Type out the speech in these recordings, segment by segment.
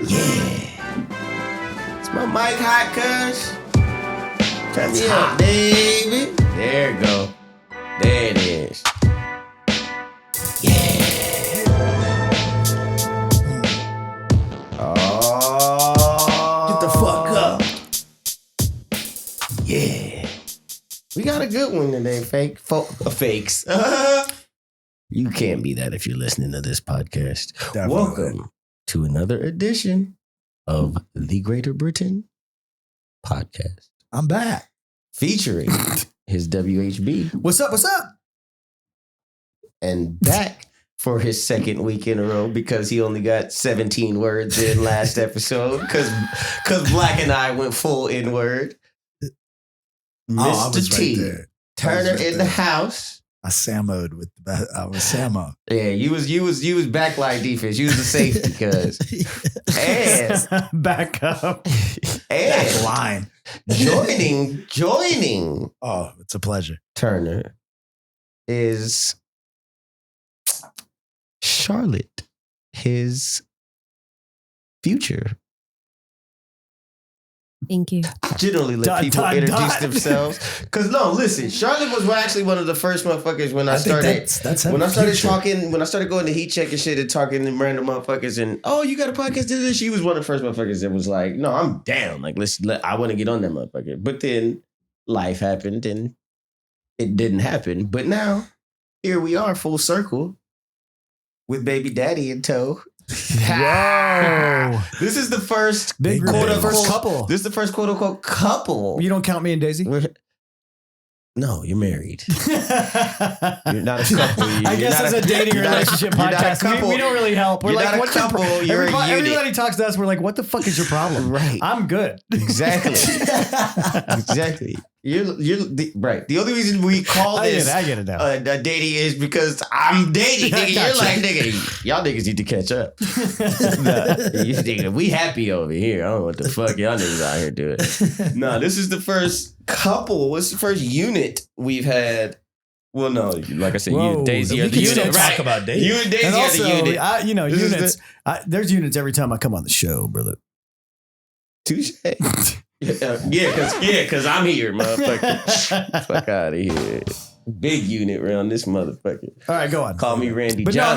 Yeah. It's my mic hot, cuz. Turn me up, baby. There you go. There it is. Yeah. Oh. Get the fuck up. Yeah. We got a good one today, fakes. You can't be that if you're listening to this podcast. Definitely. Welcome to another edition of the Greater Britton podcast. I'm back. Featuring his WHB. What's up? What's up? And back for his second week in a row because he only got 17 words in last episode because Black and I went full N-word. Mr. T. Right Turner in the house. I Samoed with the best. I was Samo. Yeah, you was backline defense. You was the safety, cuz. And back up. And Back line. joining Oh, it's a pleasure. Turner is Charlotte, his future. Thank you. I generally let people introduce themselves. Because no, listen, Charlotte was actually one of the first motherfuckers when I started. When I started going to heat check and shit and talking to random motherfuckers and you got a podcast? She was one of the first motherfuckers that was like, no, I'm down. Like, I want to get on that motherfucker. But then life happened and it didn't happen. But now here we are, full circle with baby daddy in tow. Whoa. This is the first Big quote unquote first couple. This is the first quote unquote couple. You don't count me and Daisy? No, you're married. You're not a couple. I guess it's a dating relationship podcast. We don't really help. We're you're like, not what's a couple. You're a unit. Everybody talks to us. We're like, what the fuck is your problem? Right. I'm good. Exactly. Exactly. You're right. The only reason we call this I get it now. dating is because I'm dating. Nigga. You're like, nigga, y'all niggas need to catch up. You nigga, we happy over here. I don't know what the fuck y'all niggas out here doing. No, this is the first couple. What's the first unit we've had? Well, no, like I said, you and Daisy are the unit. Talk about dating. You and Daisy And are also, the unit. units. There's units every time I come on the show, brother. Touche. Because I'm here, motherfucker. Fuck out of here. Big unit around this motherfucker. All right, go on. Call me Randy But Johnson. no,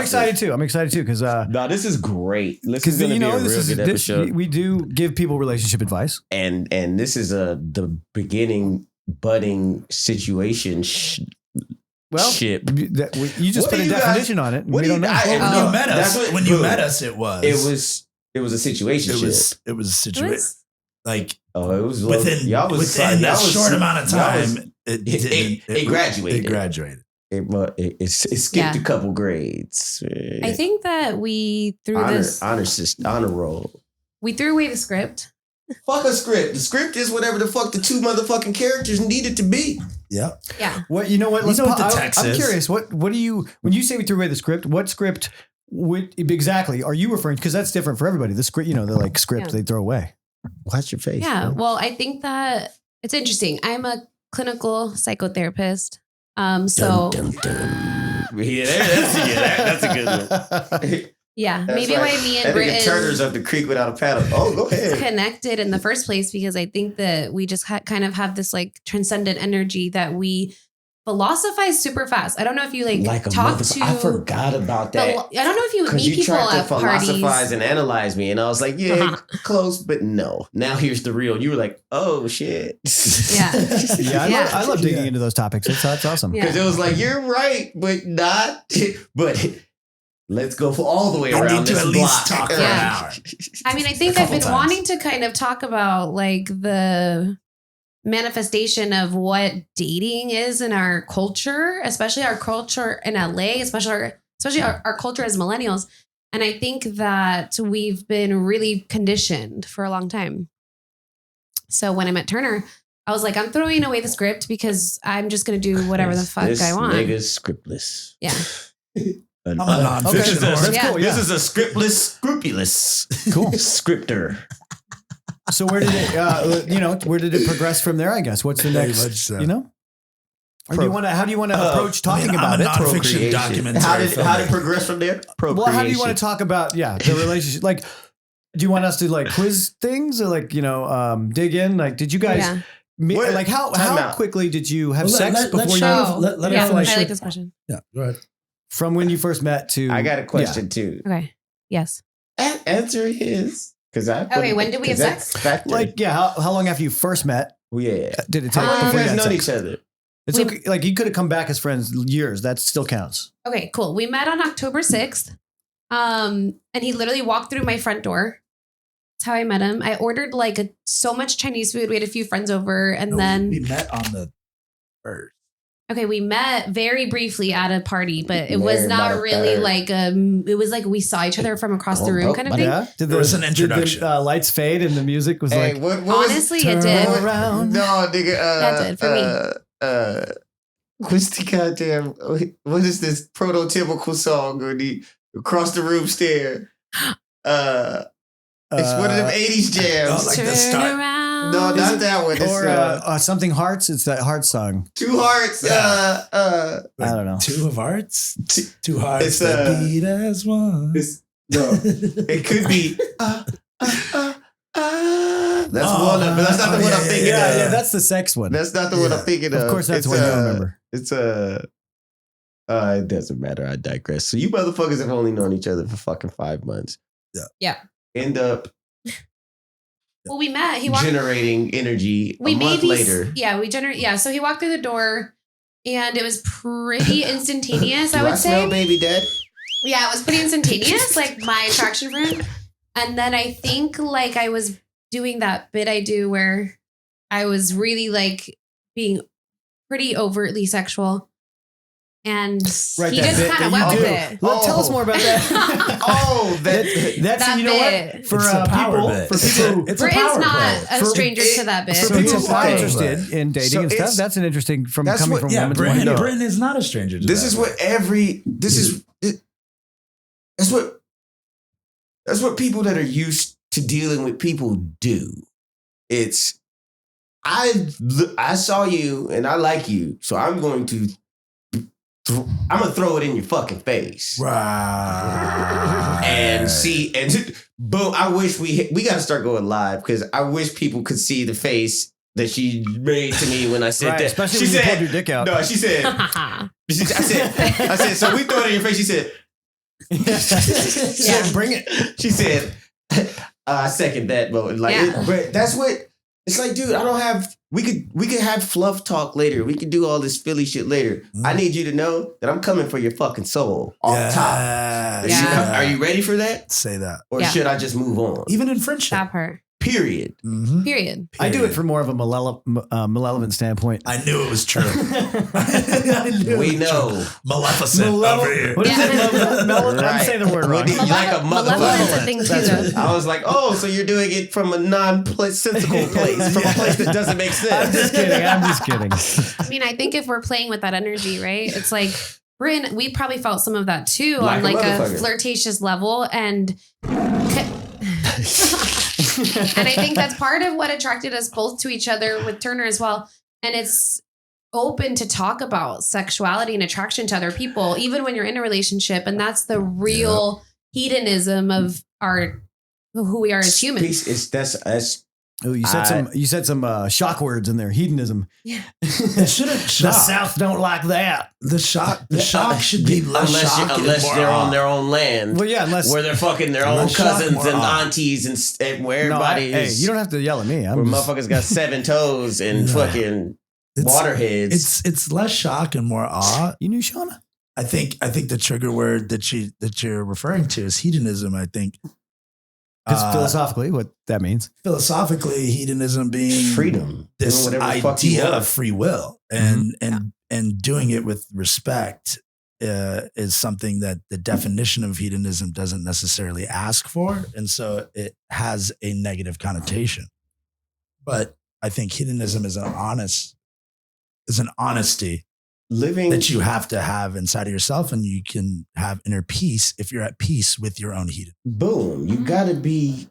I'm excited too because no, this is great. This is going to be a real good episode. We do give people relationship advice, and this is the beginning budding situation. Ship. You just put a definition on it. And we don't know. When you met us, it was a situation. It was a situation. Like it was within a short amount of time. It graduated. It graduated. It skipped a couple grades. I think that we threw honor roll. We threw away the script. Fuck a script. The script is whatever the fuck the two motherfucking characters needed to be. Yeah. Yeah. What you know? What? Let's know what the text I'm is. curious. What do you when you say we threw away the script? What script exactly are you referring to? Because that's different for everybody. The script, the like script they throw away. Watch your face. Yeah. Man. Well, I think that it's interesting. I'm a clinical psychotherapist. So dun, dun, dun. That's a good one. yeah, That's maybe right. why me and that Britton Turner's up the creek without a paddle. Oh, go ahead. connected in the first place because I think that we just kind of have this like transcendent energy that we philosophize super fast. I don't know if you like talk to. I forgot about that. I don't know if you meet you people tried to at parties. philosophize and analyze me, and I was like, yeah, close, but no. Now here's the real. You were like, oh shit. Yeah. I love digging into those topics. That's awesome. Because it was like, you're right, but not. But let's go for all the way around this block. Talk for an hour. I mean, I think I've been wanting to kind of talk about like the manifestation of what dating is in our culture, especially our culture in LA, especially our culture as millennials. And I think that we've been really conditioned for a long time. So when I met Turner, I was like, I'm throwing away the script because I'm just going to do whatever the fuck I want. This nigga's scriptless. Yeah. I'm a nonfiction. That's cool. Yeah. This is a scriptless, scrupulous, scripter. So where did it, where did it progress from there? I guess. What's the next? Or do you want to? How do you want to approach talking about I'm a it? nonfiction documentary. How did it progress from there? Well, how do you want to talk about the relationship? Like, Do you want us to like quiz things or like, dig in? Like, did you guys, like how quickly did you have sex before you? I like this question. Yeah, go ahead. From when you first met to. I got a question too. Okay. Yes. Answer his. Okay, when did we have sex? Like, how long after you first met? Yeah. Did it take? How long you before guys had known sex? each other? It's okay. Like, you could have come back as friends years. That still counts. Okay, cool. We met on October 6th. And he literally walked through my front door. That's how I met him. I ordered like so much Chinese food. We had a few friends over, and then we met on the 1st. Okay, we met very briefly at a party, but it was not really like it was like we saw each other from across the room kind of thing. Yeah, there was an introduction. Did the lights fade and the music was like. What honestly, it did. Around. No, nigga. That did for me. What's the goddamn? What is this prototypical song? Or the across the room stare? It's one of them 80s jams. Like the start. No, not that one. It's, or something hearts. It's that heart song. Two hearts. I don't know. Two of hearts. Two hearts that beat as one. No, it could be. That's one. But that's not the one I'm thinking of. Yeah, that's the sex one. That's not the one I'm thinking of. Of course, that's what you remember. It's it doesn't matter. I digress. So you motherfuckers have only known each other for fucking 5 months. Yeah. End up. Well, we met. He generating energy a month later. Yeah, so he walked through the door, and it was pretty instantaneous. I would say. Smell baby dead. Yeah, it was pretty instantaneous. Like my attraction for him, and then I think like I was doing that bit I do where I was really like being pretty overtly sexual. And right, he just kind of went with it. Well, tell us more about that. That's that you know bit. What? For people, it's a power not a stranger to that bit. For people who are interested in dating and stuff, that's an interesting coming from women. Britton is not a stranger to this. That's what people that are used to dealing with people do. It's I saw you and I like you, so I'm gonna throw it in your fucking face. Right. And see, and boom, I wish we got to start going live because I wish people could see the face that she made to me when I said that. Especially when you pulled your dick out. No, she said, I said, so we throw it in your face. She said, bring it. She said, I second that, but like, that's what, it's like, dude, I don't have, we could have fluff talk later. We could do all this Philly shit later. I need you to know that I'm coming for your fucking soul off top. Yeah. Are you ready for that? Say that. Or should I just move on? Even in friendship. Stop her. Period. Mm-hmm. Period. I do it for more of a malevolent standpoint. I knew it was true. We know. Maleficent over here. What is it? I'm saying the word wrong. You like a motherfucker. Thing too, I was like, oh, so you're doing it from a non-sensical place, from a place that doesn't make sense. I'm just kidding. I mean, I think if we're playing with that energy, right? It's like, Bryn, we probably felt some of that too on like a flirtatious level. And and I think that's part of what attracted us both to each other with Turner as well. And it's open to talk about sexuality and attraction to other people, even when you're in a relationship. And that's the real hedonism of who we are as humans. Oh, you said some shock words in there. Hedonism. Yeah. The South don't like that. The shock should be less unless they're on their own land. Well, yeah, where they're fucking their own cousins and aunties and where everybody is. Hey, you don't have to yell at me. Where motherfuckers got 7 toes and fucking waterheads. It's less shock and more awe. You knew Shauna? I think the trigger word that you're referring to is hedonism. I think. Because philosophically, what that means. Philosophically, hedonism being freedom, this idea of free will, and doing it with respect is something that the definition of hedonism doesn't necessarily ask for, and so it has a negative connotation. But I think hedonism is an honesty. Living that you have to have inside of yourself, and you can have inner peace if you're at peace with your own hedonism. Boom. You gotta be.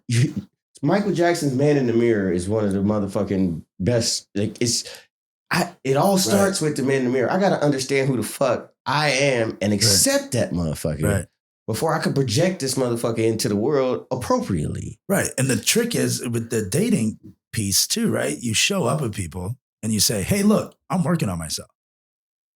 Michael Jackson's Man in the Mirror is one of the motherfucking best. Like it all starts with the Man in the Mirror. I gotta understand who the fuck I am and accept that motherfucker. Right. before I could project this motherfucker into the world appropriately. Right. And the trick is with the dating piece too, right? You show up with people and you say, hey, look, I'm working on myself.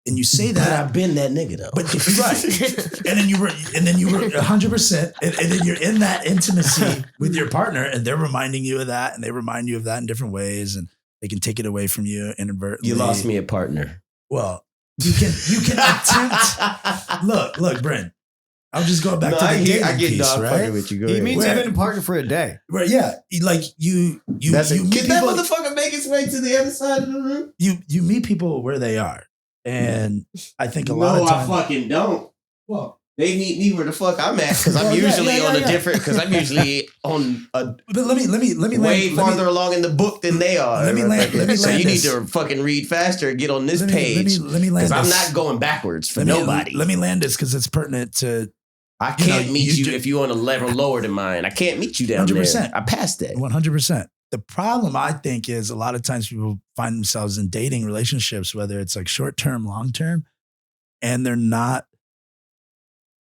And you say that. But I've been that nigga though. But right. and then you were 100%. And then you're in that intimacy with your partner and they're reminding you of that. And they remind you of that in different ways. And they can take it away from you inadvertently. You lost me a partner. Well, you can attempt. Look, Brent. I'm just going back to the dating piece, right? With you. Go he ahead. means even a partner for a day. Right? Yeah, like you can that motherfucker make his way to the other side of the room? You meet people where they are, and I think a lot of times. No, I fucking don't. Well, they meet me where the fuck I'm at because I'm usually on a different. Because I'm usually on a. But let me way farther along in the book than they are. Let me land. So you need to fucking read faster and get on this page. Let me land. Because I'm not going backwards for nobody. Let me land this because it's pertinent to. I can't meet you if you're on a level lower than mine. I can't meet you down 100%. There. I passed that. 100%. The problem, I think, is a lot of times people find themselves in dating relationships, whether it's like short-term, long-term, and they're not,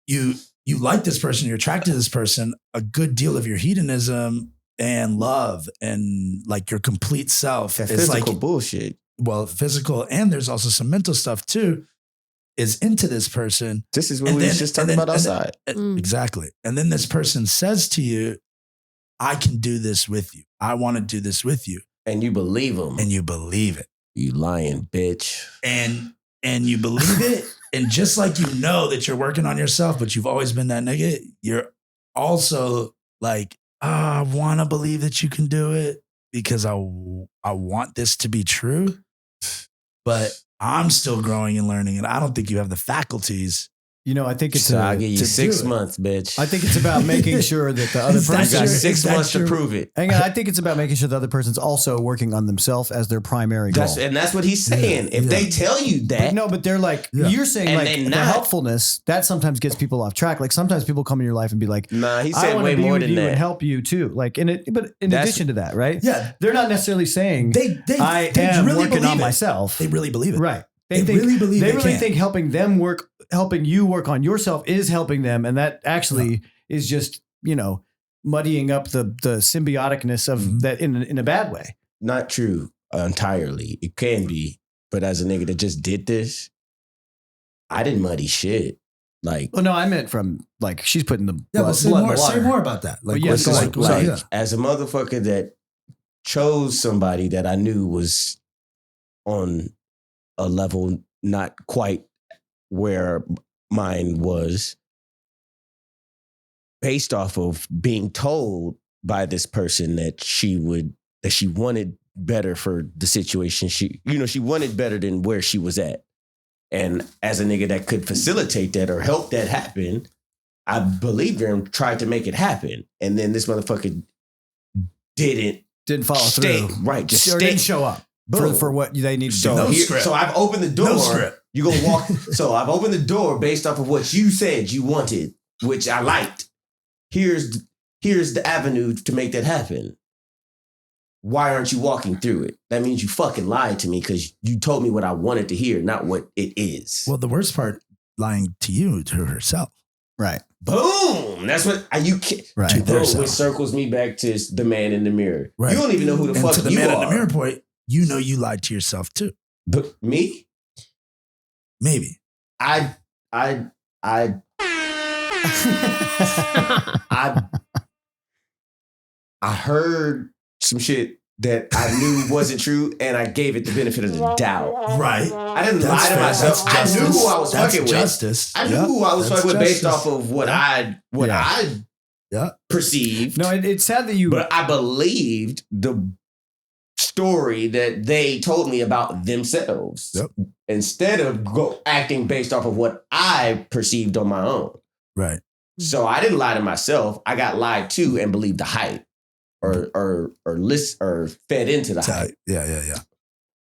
you like this person, you're attracted to this person, a good deal of your hedonism and love and like your complete self is physical like bullshit. Well, physical, and there's also some mental stuff too. Is into this person. This is what we were just talking about outside. Exactly. And then this person says to you, I can do this with you. I want to do this with you. And you believe them. And you believe it. You lying bitch. And you believe it. And just like you know that you're working on yourself, but you've always been that nigga, you're also like, I want to believe that you can do it because I want this to be true. But I'm still growing and learning, and I don't think you have the faculties. You know, I think it's I'll give you 6 months, bitch. I think it's about making sure that the other person got 6 months to prove it. Hang on, I think it's about making sure the other person's also working on themselves as their primary goal. And that's what he's saying. If they tell you that, but they're like you're saying, and like the helpfulness that sometimes gets people off track. Like sometimes people come in your life and be like, "Nah, he said way more than that, and help you too." Like, but in addition to that, right? Yeah, they're not necessarily saying I am really working on myself. They really believe it, right? They really believe they really think helping you work on yourself is helping them, and that actually is just muddying up the symbioticness of that in a bad way. Not true entirely. It can be, but as a nigga that just did this, I didn't muddy shit. Like, well, no, I meant from like she's putting the say more about that. Like, yes, as a motherfucker that chose somebody that I knew was on a level not quite where mine was, based off of being told by this person that she wanted better for the situation. She wanted better than where she was at. And as a nigga that could facilitate that or help that happen, I believed her and tried to make it happen. And then this motherfucker didn't follow through. Right. Didn't show up. For what they need to do. So I've opened the door. No script. You gonna walk. So I've opened the door based off of what you said you wanted, which I liked. Here's the avenue to make that happen. Why aren't you walking through it? That means you fucking lied to me because you told me what I wanted to hear, not what it is. Well, the worst part, lying to you, to herself. Right. Boom. That's what you can't. Right. Boom, which circles me back to the man in the mirror. Right. You don't even know who the fuck you are. To the man in the mirror point, you know you lied to yourself too. But me? Maybe. I heard some shit that I knew wasn't true, and I gave it the benefit of the doubt. Right. I didn't lie to myself. I knew who I was fucking with. I knew who I was fucking with based off of what I perceived. No, it's sad that But I believed the story that they told me about themselves instead of acting based off of what I perceived on my own. Right. So I didn't lie to myself. I got lied to and believed the hype or fed into the hype. Yeah.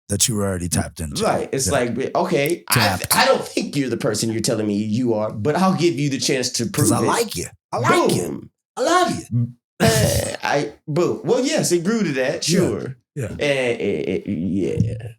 That you were already tapped into. Right. It's like, okay, I don't think you're the person you're telling me you are, but I'll give you the chance to prove it. I like you. I like you. I love you. Boom. Well, yes, it grew to that. Sure. Yeah. Yeah.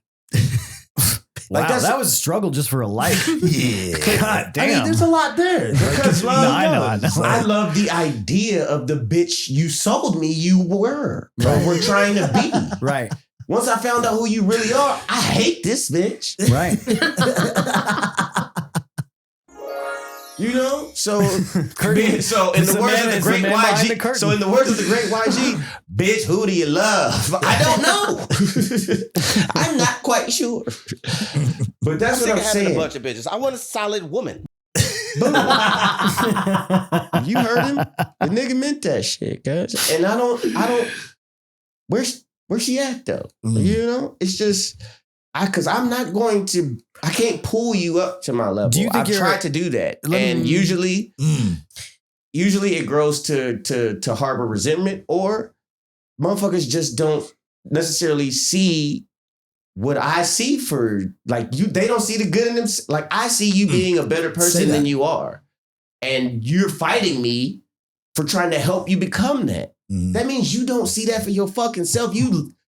Like that was a struggle just for a life. Yeah. God damn. I mean, there's a lot there. Because I know. I love the idea of the bitch you sold me you were or were trying to be. Right. Once I found out who you really are, I hate this bitch. Right. You know, so in the words of the great YG, so in the words of the great YG, bitch, who do you love? I don't know. I'm not quite sure. But that's what I'm saying. A bunch of bitches. I want a solid woman. You heard him? The nigga meant that shit, guys. And I don't. Where's she at though? You know, it's just. Because I'm not going to, I can't pull you up to my level. I've tried to do that. And usually it grows to harbor resentment, or motherfuckers just don't necessarily see what I see for, like, you. They don't see the good in them. Like, I see you being a better person than you are. And you're fighting me for trying to help you become that. That means you don't see that for your fucking self.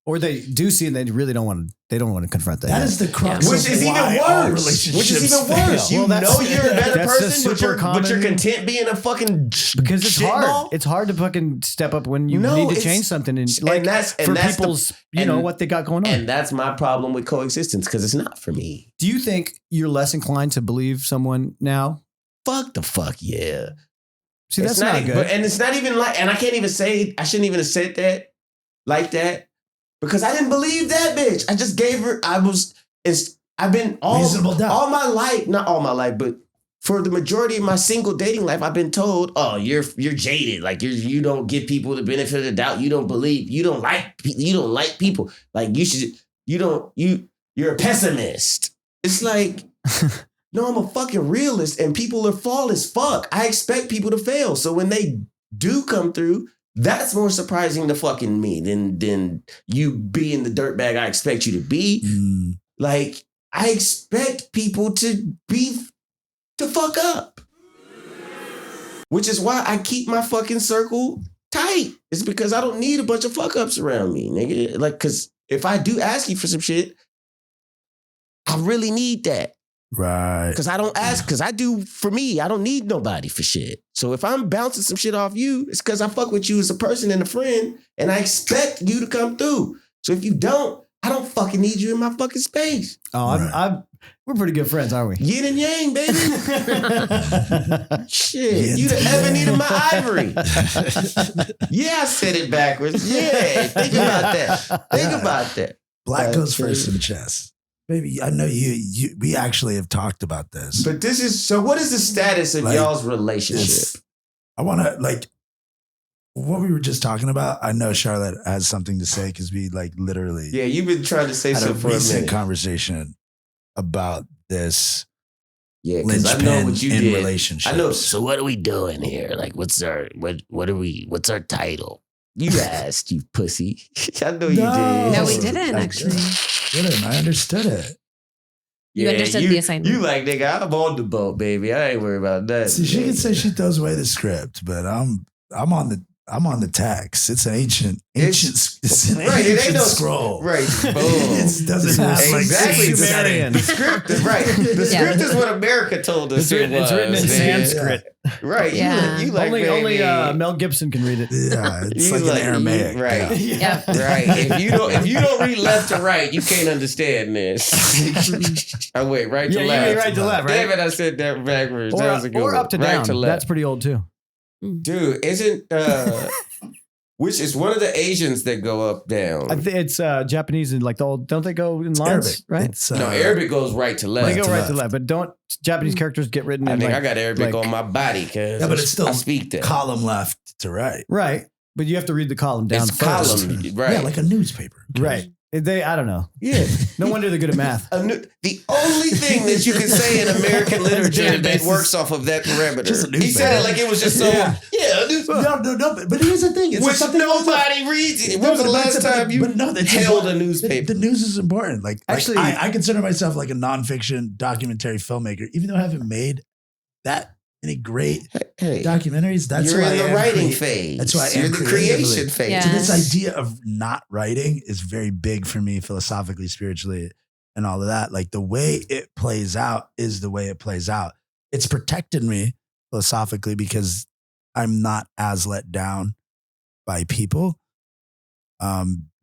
Or they do see and they really don't want to. They don't want to confront that. That is the crux. Which is even worse. You know you're a better person, but you're content being a fucking because it's hard. Ball? It's hard to fucking step up when you need to change something and that's people's what they got going on. And that's my problem with coexistence because it's not for me. Do you think you're less inclined to believe someone now? Fuck yeah. See, that's not good. And it's not even like, and I can't even say, I shouldn't even have said that like that. Because I didn't believe that bitch. I just gave her, I've been all my life, not all my life, but for the majority of my single dating life, I've been told, oh, you're jaded. Like you don't give people the benefit of the doubt. You don't believe, you don't like people. Like you're a pessimist. It's like, no, I'm a fucking realist and people are fall as fuck. I expect people to fail. So when they do come through, that's more surprising to fucking me than you being the dirtbag I expect you to be. Like, I expect people to fuck up. Which is why I keep my fucking circle tight. It's because I don't need a bunch of fuck ups around me, nigga. Like, cause if I do ask you for some shit, I really need that. Right. Because I don't ask, because I do for me, I don't need nobody for shit. So if I'm bouncing some shit off you, it's because I fuck with you as a person and a friend, and I expect you to come through. So if you don't, I don't fucking need you in my fucking space. Oh, we're pretty good friends, aren't we? Yin and yang, baby. Shit, you the ebony to my ivory. Yeah, I said it backwards. Yeah, think about that. Think about that. Black goes first in chess. Baby, I know we actually have talked about this. But this is, so what is the status of y'all's relationship? I want to, like, what we were just talking about, I know Charlotte has something to say because we, like, literally. Yeah, you've been trying to say something for a minute. Conversation about this. Yeah, because I know what you did. Relationships. I know. So what are we doing here? Like, what's our title? You asked, you pussy. I know you did. No, we didn't actually. I understood it. You understood the assignment. You like, nigga, I'm on the boat, baby. I ain't worried about that. See, she can say she throws away the script, but I'm on the text. It's an ancient right, it ain't no scroll. Right. It doesn't have exactly like Sumerian. The script is right. The script is what America told us. It's written in Sanskrit. Right. Yeah. You like only Mel Gibson can read it. Yeah, it's like an Aramaic. Right. Yeah. Right. If you don't read left to right, you can't understand this. I wait, right to left. You mean right to left, right? Damn it, I said that backwards. That was a good or one. up to right down. To left. That's pretty old too. Dude, isn't which is one of the Asians that go up down? I think it's Japanese and like the old. Don't they go in lines? Arabic, right? It's, no, Arabic goes right to left. They go right to left, but don't Japanese characters get written? I think like, I got Arabic on my body because but it's still I speak that column left to right. Right, but you have to read the column down it's first. Column, right? Yeah, like a newspaper. Right. I don't know. Yeah. No wonder they're good at math. The only thing that you can say in American literature that works off of that parameter. He said it like it was just so. Yeah. No. But here's the thing. It's which nobody reads it. When was the last time you held a newspaper? The news is important. Like actually, I consider myself like a nonfiction documentary filmmaker, even though I haven't made that many great documentaries. That's you're why in the writing phase. That's why you're in the creation phase. Yeah. So this idea of not writing is very big for me philosophically, spiritually. and all of that. Like the way it plays out is the way it plays out. It's protected me philosophically because I'm not as let down by people.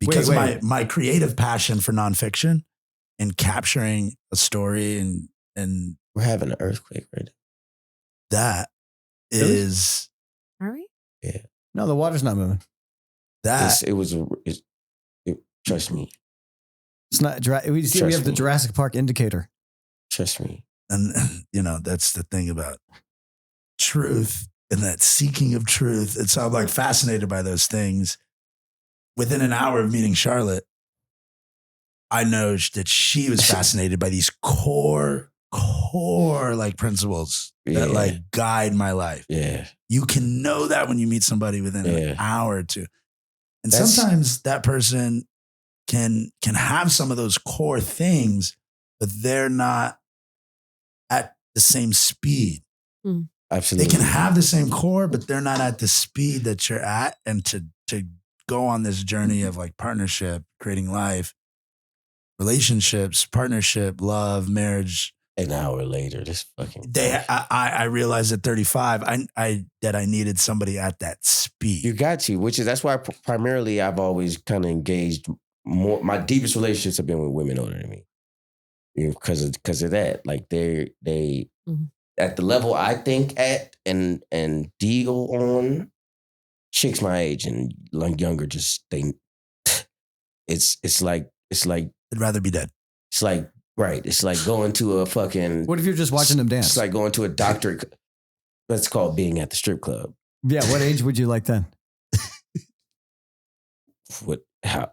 Because my creative passion for nonfiction and capturing a story and we're having an earthquake right now. That is. Are we? Yeah. No, the water's not moving. Trust me. It's not. We have the Jurassic Park indicator. Trust me. And that's the thing about truth and that seeking of truth. And so I'm like fascinated by those things. Within an hour of meeting Charlotte, I know that she was fascinated by these core like principles that like guide my life. Yeah. You can know that when you meet somebody within an hour or two. And sometimes that person can have some of those core things, but they're not at the same speed. Absolutely. They can have the same core, but they're not at the speed that you're at. And to go on this journey of like partnership, creating life, relationships, partnership, love, marriage. An hour later, this fucking. I realized at 35, that I needed somebody at that speed. You got to, that's why primarily I've always kind of engaged more. My deepest relationships have been with women older than me, because of that. Like they at the level I think at and deal on, chicks my age and like younger just it's like I'd rather be dead. It's like. Right. It's like going to a fucking... What if you're just watching them dance? It's like going to a doctor. That's called being at the strip club. Yeah. What age would you like then? How?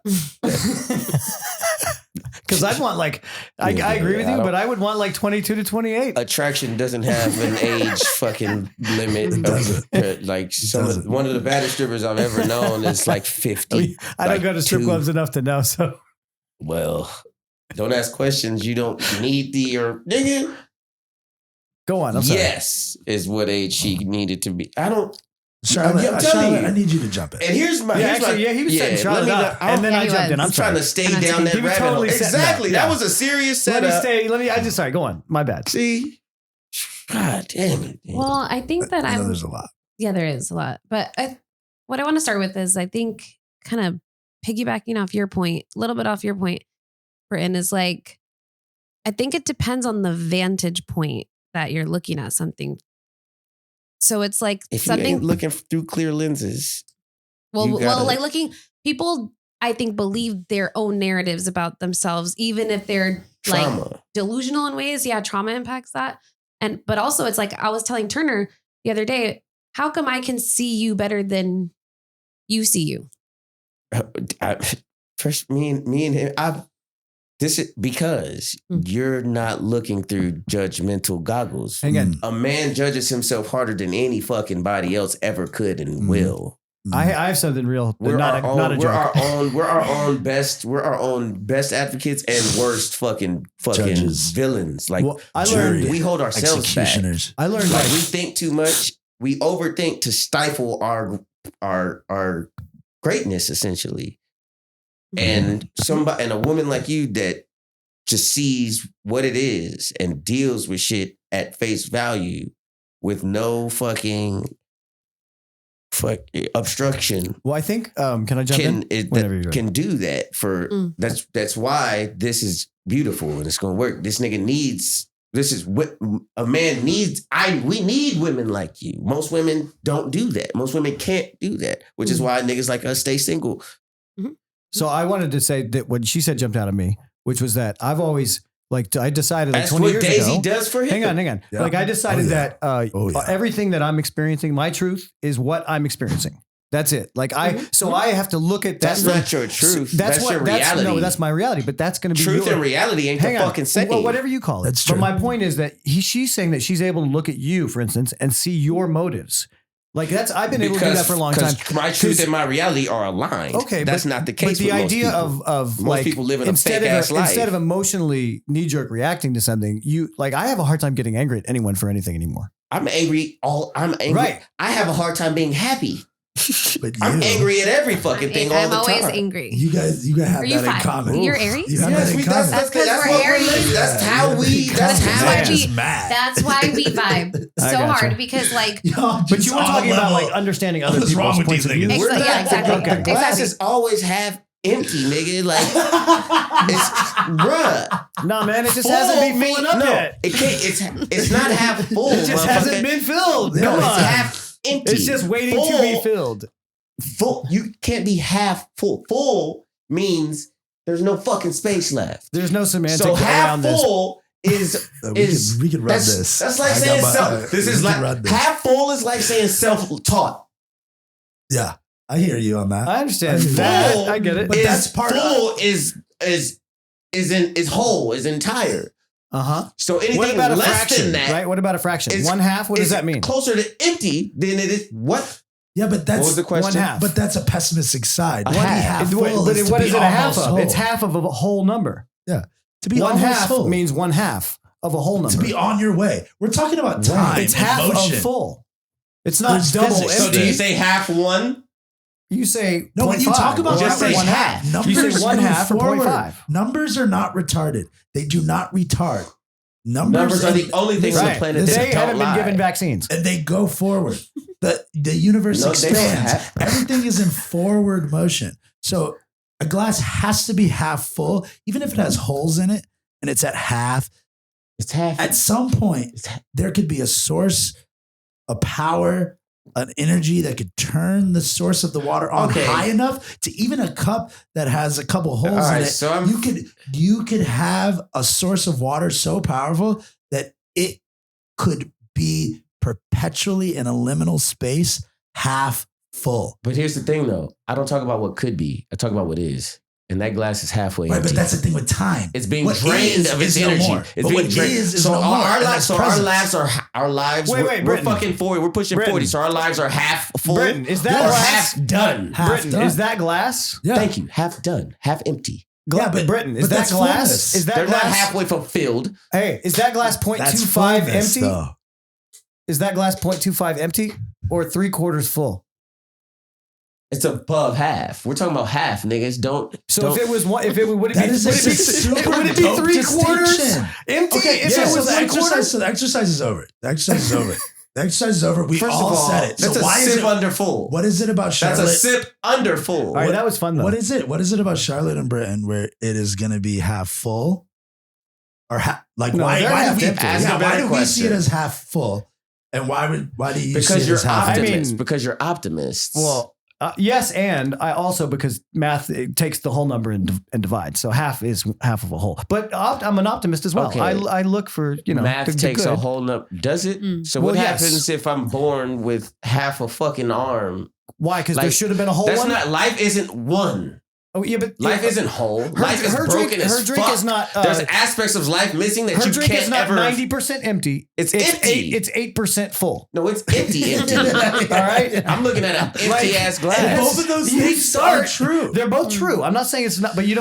Because I'd want like... I agree with you, but I would want like 22 to 28. Attraction doesn't have an age fucking limit. It doesn't. Like one of the baddest strippers I've ever known is like 50. I don't go to strip clubs enough to know, so... Well... Don't ask questions you don't need nigga. Go on. I'm sorry. Yes, is what age she needed to be. I don't. Charlotte, I need you to jump in. And here's he was setting Charlotte up, and then I jumped in. I'm trying to stay down that rabbit hole. Exactly. That was a serious setup. Sorry, go on. My bad. See? God damn it. Well, I think that there's a lot. Yeah, there is a lot. But what I want to start with is I think kind of piggybacking off your point, a little bit off your point, Britton, is like, I think it depends on the vantage point that you're looking at something. So it's like if something you ain't looking through clear lenses. Like people, I think, believe their own narratives about themselves, even if they're like delusional in ways. Yeah, trauma impacts that. But also it's like I was telling Turner the other day, how come I can see you better than you see you? First, me and him, this is because you're not looking through judgmental goggles. Hang on. A man judges himself harder than any fucking body else ever could and will. I have something real. We're our own best advocates and worst fucking Judges. villains. Like I learned we hold ourselves back. I learned like we think too much. We overthink to stifle our greatness, essentially. And a woman like you that just sees what it is and deals with shit at face value with no fucking obstruction. Well, I think can I jump in? Can do that for that's why this is beautiful and it's gonna work. This nigga needs. This is what a man needs. We need women like you. Most women don't do that. Most women can't do that, which is why niggas like us stay single. So I wanted to say that what she said jumped out of me, which was that I've always I decided like 20 years ago. That's what Daisy does for him. Hang on. Yeah. Like I decided that everything that I'm experiencing, my truth is what I'm experiencing. That's it. Like I have to look at that. That's not your truth. That's your reality. No, that's my reality. But that's going to be truth and reality ain't the fucking same. Well, whatever you call it. That's true. But my point is that she's saying that she's able to look at you, for instance, and see your motives. Like I've been able to do that for a long time. My truth and my reality are aligned. Okay, that's not the case. But the idea of most people live in a fake ass life. Instead of emotionally knee jerk reacting to something, I have a hard time getting angry at anyone for anything anymore. I'm angry. I'm angry. Right. I have a hard time being happy. But I'm angry at every fucking thing all the time. I'm always angry. You guys have that in common. You're Aries? Yes, that's because we're Aries. That's how we. That's why we vibe so hard because like. But you were talking about like understanding other people's points of view. Yeah, exactly. The glasses always have empty, nigga. Like, it's bruh. Nah, man, it just hasn't been filling up yet. It can't. It's not half full. It just hasn't been filled. No, it's half empty. It's just waiting to be filled. Full. You can't be half full. Full means there's no fucking space left. There's no semantics so around this. Half full is we can run this. That's like saying self. This is like half full is like saying self-taught. Yeah, I hear you on that. I understand that. I get it. But that's part full is whole, is entire. So anything about less fraction, than that, right? What about a fraction? 1/2. What does that mean? Closer to empty than it is. What? Yeah, but that's what was the question? 1/2. But that's a pessimistic side. Half. What is it a half of? It's half of a whole number. Yeah. To be 1/2 means 1/2 of a whole number. To be on your way. We're talking about time. It's half motion. of full. It's not double empty. So do you say half one? You say no. When you talk about just say half. Numbers you say 1/2 or 0.5. Numbers are not retarded. They do not retard. Numbers are the only thing on the planet that they haven't been given vaccines, and they go forward. The universe expands. Everything is in forward motion. So a glass has to be half full, even if it has holes in it and it's at half. It's half. At some point, there could be a source, a power, an energy that could turn the source of the water on high enough to even a cup that has a couple holes in it. So you could have a source of water so powerful that it could be perpetually in a liminal space, half full. But here's the thing, though. I don't talk about what could be. I talk about what is. And that glass is halfway empty. But that's the thing with time. It's being drained of its energy. No it's being drained. So our lives. Wait, we're fucking 40. We're pushing 40. So our lives are half full. Britton, is that glass? Half done. Is that glass? Yeah. Thank you. Half done. Half empty. But Britton, is that glass? Fullness. Is that They're glass not halfway fulfilled. Hey, is that glass 0.25 empty? Though. Is that glass 0.25 empty or 3/4 full? It's above half. We're talking about half, niggas. If it was one, would it be 3/4 empty? Okay, so the exercise is over. The exercise is over. The exercise is over. We First all of all, said it. That's so a why sip is it under full. What is it about Charlotte? That's a sip under full. All right, that was fun though. What is it? What is it about Charlotte and Britton where it is going to be half full? Or why do we see it as half full? And why do you see it as half full? Because you're optimists. Well, yes, and I also, because math takes the whole number and divides, so half is half of a whole. But I'm an optimist as well. Okay. I look for math takes a whole number. Does it? So what happens if I'm born with half a fucking arm? Why? Because there should have been a whole one. That's not life. Isn't one. Oh yeah, but life isn't whole. Life is broken as fuck. Her drink is not. There's aspects of life missing that you can't ever. Her drink is not 90% empty. It's empty. It's 8% full. No, it's empty. All right, I'm looking at an empty ass glass. And both of those things are true. They're both true. I'm not saying it's not, but we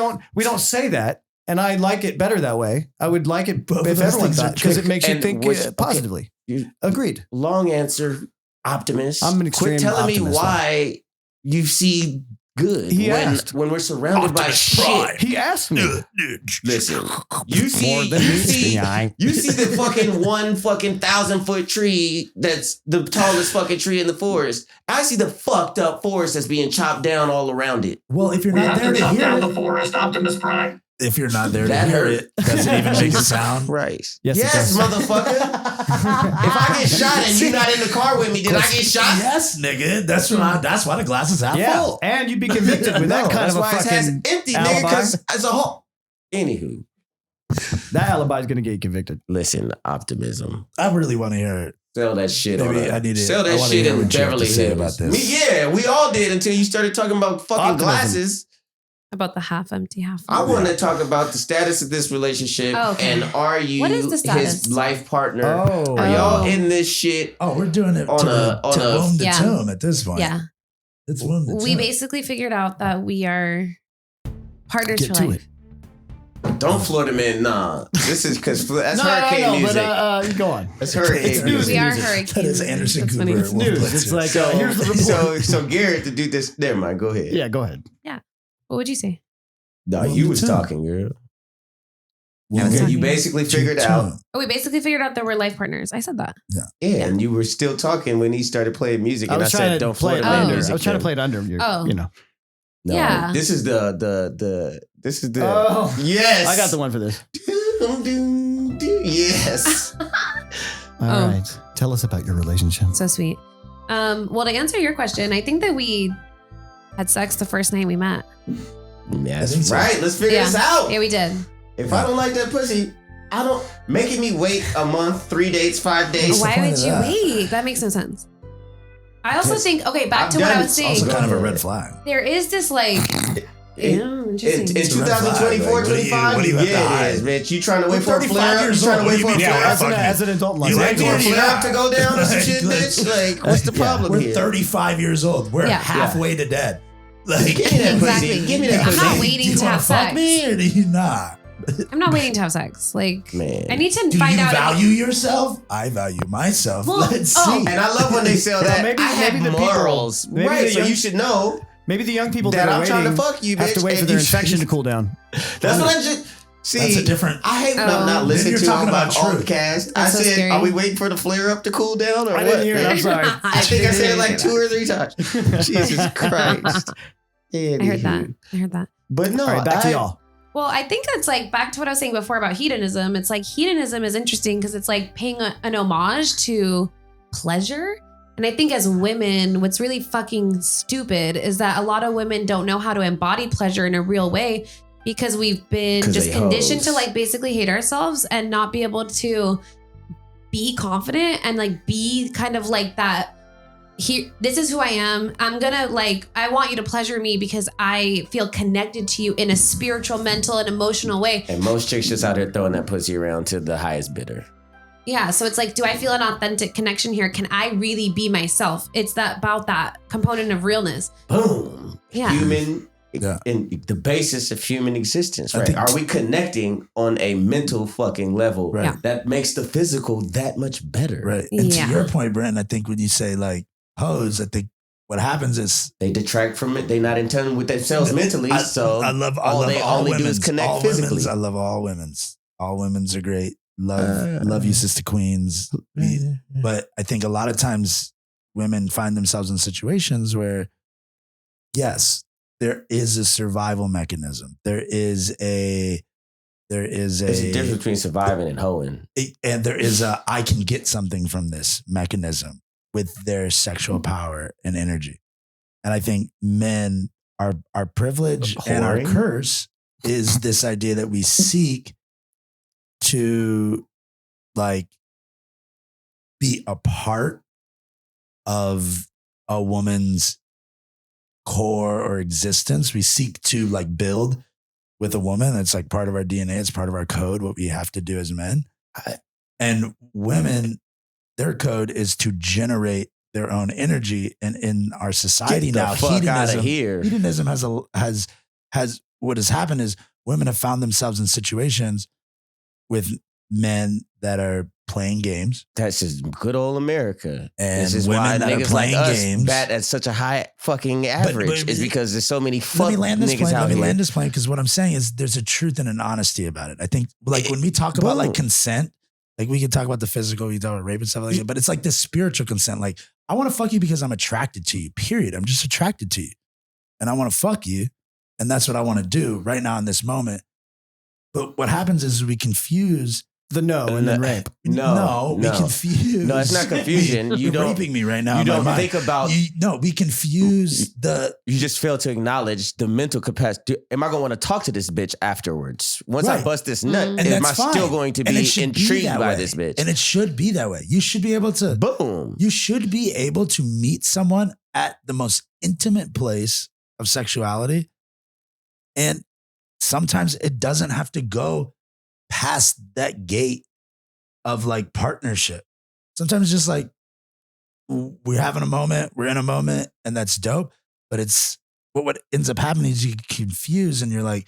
don't say that, and I like it better that way. I would like it if everyone thought, because it makes you think positively. Agreed. Long answer, optimist. I'm an extreme Quit telling optimist, me why you see good when we're surrounded by shit. He asked me. Listen, you see the fucking 1,000-foot tree that's the tallest fucking tree in the forest. I see the fucked up forest that's being chopped down all around it. Well, if you're not there to hear it, the forest, Optimus Prime. If you're not there to hear it, does it even make a sound? Right. Yes, motherfucker. If I get shot and you're not in the car with me, did I get shot? Yes, nigga. That's why the glass is half full. And you'd be convicted with that kind of a fucking empty, alibi. nigga, because as a whole. Anywho. That alibi is going to get you convicted. Listen, optimism. I really want to hear it. Sell that shit. Maybe I need it. Sell that shit in Beverly Hills. About this. We all did until you started talking about fucking glasses. About the half empty, half full. I want to talk about the status of this relationship. And are you his life partner? Are y'all in this shit? Oh, we're doing it on a womb to tomb at this point. Yeah. It's womb to tomb. We basically figured out that we are partners for life. Don't floor them in. Nah, this is because that's hurricane music. But, go on. That's hurricane music. We are hurricane. That is Anderson Cooper. It's news. It's like here's the report. So Garrett to do this. Never mind. Go ahead. Yeah, go ahead. Yeah. What would you say? No, you was talking, girl. Well, you basically figured out. Oh, we basically figured out that we're life partners. I said that. Yeah, and you were still talking when he started playing music, and I said, "Don't play it under." I was trying to play it under. You know. No, yeah. This is the. Oh, yes. I got the one for this. Yes. All right. Tell us about your relationship. So sweet. Well, to answer your question, I think that we had sex the first night we met. That's right. Let's figure this out. Yeah, we did. If I don't like that pussy, I don't making me wait a month, 3 dates, 5 days. Why would you wait? That makes no sense. I also think, back to what I was saying. Also kind of a red flag. There is this like, in 2024, 25, what do you have to hide? It is, bitch. You trying to wait for a flare? You trying to wait for a flare? As an adult, you wait for a flare to go down or some shit, bitch? Like, what's the problem here? We're 35 years old. We're halfway to dead. Like, give me that pussy. Give me that pussy. I'm not waiting to have sex. Fuck me or do you not? I'm not waiting to have sex. Like, man, I need to find out. Do you value yourself? I value myself. Well, Let's see. And I love when they sell that. Maybe I have morals. Right, so you should know. Maybe the young people that are I'm trying to fuck you, bitch, have to wait for their infection to cool down. That's what I just see. That's a different. I hate when I'm not listening to talking about all cast. I said, scary. are we waiting for the flare up to cool down or I what? didn't hear it. I'm sorry. I think I said it like 2 or 3 times. Jesus Christ. I heard that. But no, all right, back to y'all. Well, I think that's like back to what I was saying before about hedonism. It's like hedonism is interesting because it's like paying an homage to pleasure. And I think as women, what's really fucking stupid is that a lot of women don't know how to embody pleasure in a real way because we've been just conditioned to like basically hate ourselves and not be able to be confident and like be kind of like that. Here, this is who I am. I'm gonna I want you to pleasure me because I feel connected to you in a spiritual, mental, and emotional way. And most chicks just out here throwing that pussy around to the highest bidder. Yeah, so it's like, do I feel an authentic connection here? Can I really be myself? It's about that component of realness. Boom. Yeah. Human, in the basis of human existence, right? Are we connecting on a mental fucking level that makes the physical that much better? Right. And to your point, Brent, I think when you say like hoes, I think what happens is they detract from it. They're not in tune with themselves mentally. So I love all women's. do is connect physically. I love all women's. All women's are great. Love you, sister queens. But I think a lot of times women find themselves in situations where, yes, there is a survival mechanism. There's a difference between surviving and hoeing. And there is a I can get something from this mechanism with their sexual power and energy. And I think men, our privilege and our curse is this idea that we seek to like be a part of a woman's core or existence. We seek to like build with a woman. It's like part of our DNA. It's part of our code, what we have to do as men. And women, their code is to generate their own energy. And in our society now, hedonism has what has happened is women have found themselves in situations with men that are playing games. That's just good old America. And this is women why that niggas are playing like us games bat at such a high fucking average. Is because there's so many fuck niggas out Let me here. land this plane because what I'm saying is there's a truth and an honesty about it. I think like when we talk about like consent, like we can talk about the physical, we talk about rape and stuff like that, but it's like this spiritual consent. Like I want to fuck you because I'm attracted to you, period. I'm just attracted to you and I want to fuck you. And that's what I want to do right now in this moment. But what happens is we confuse the no and then rape. No, we confuse. No, it's not confusion. You're raping me right now. You don't think about. We confuse the. You just fail to acknowledge the mental capacity. Am I going to want to talk to this bitch afterwards? Once I bust this nut, am I still going to be intrigued by this bitch? And it should be that way. You should be able to. Boom. You should be able to meet someone at the most intimate place of sexuality, and sometimes it doesn't have to go past that gate of like partnership. Sometimes it's just like we're having a moment, we're in a moment, and that's dope. But it's what ends up happening is you get confused and you're like,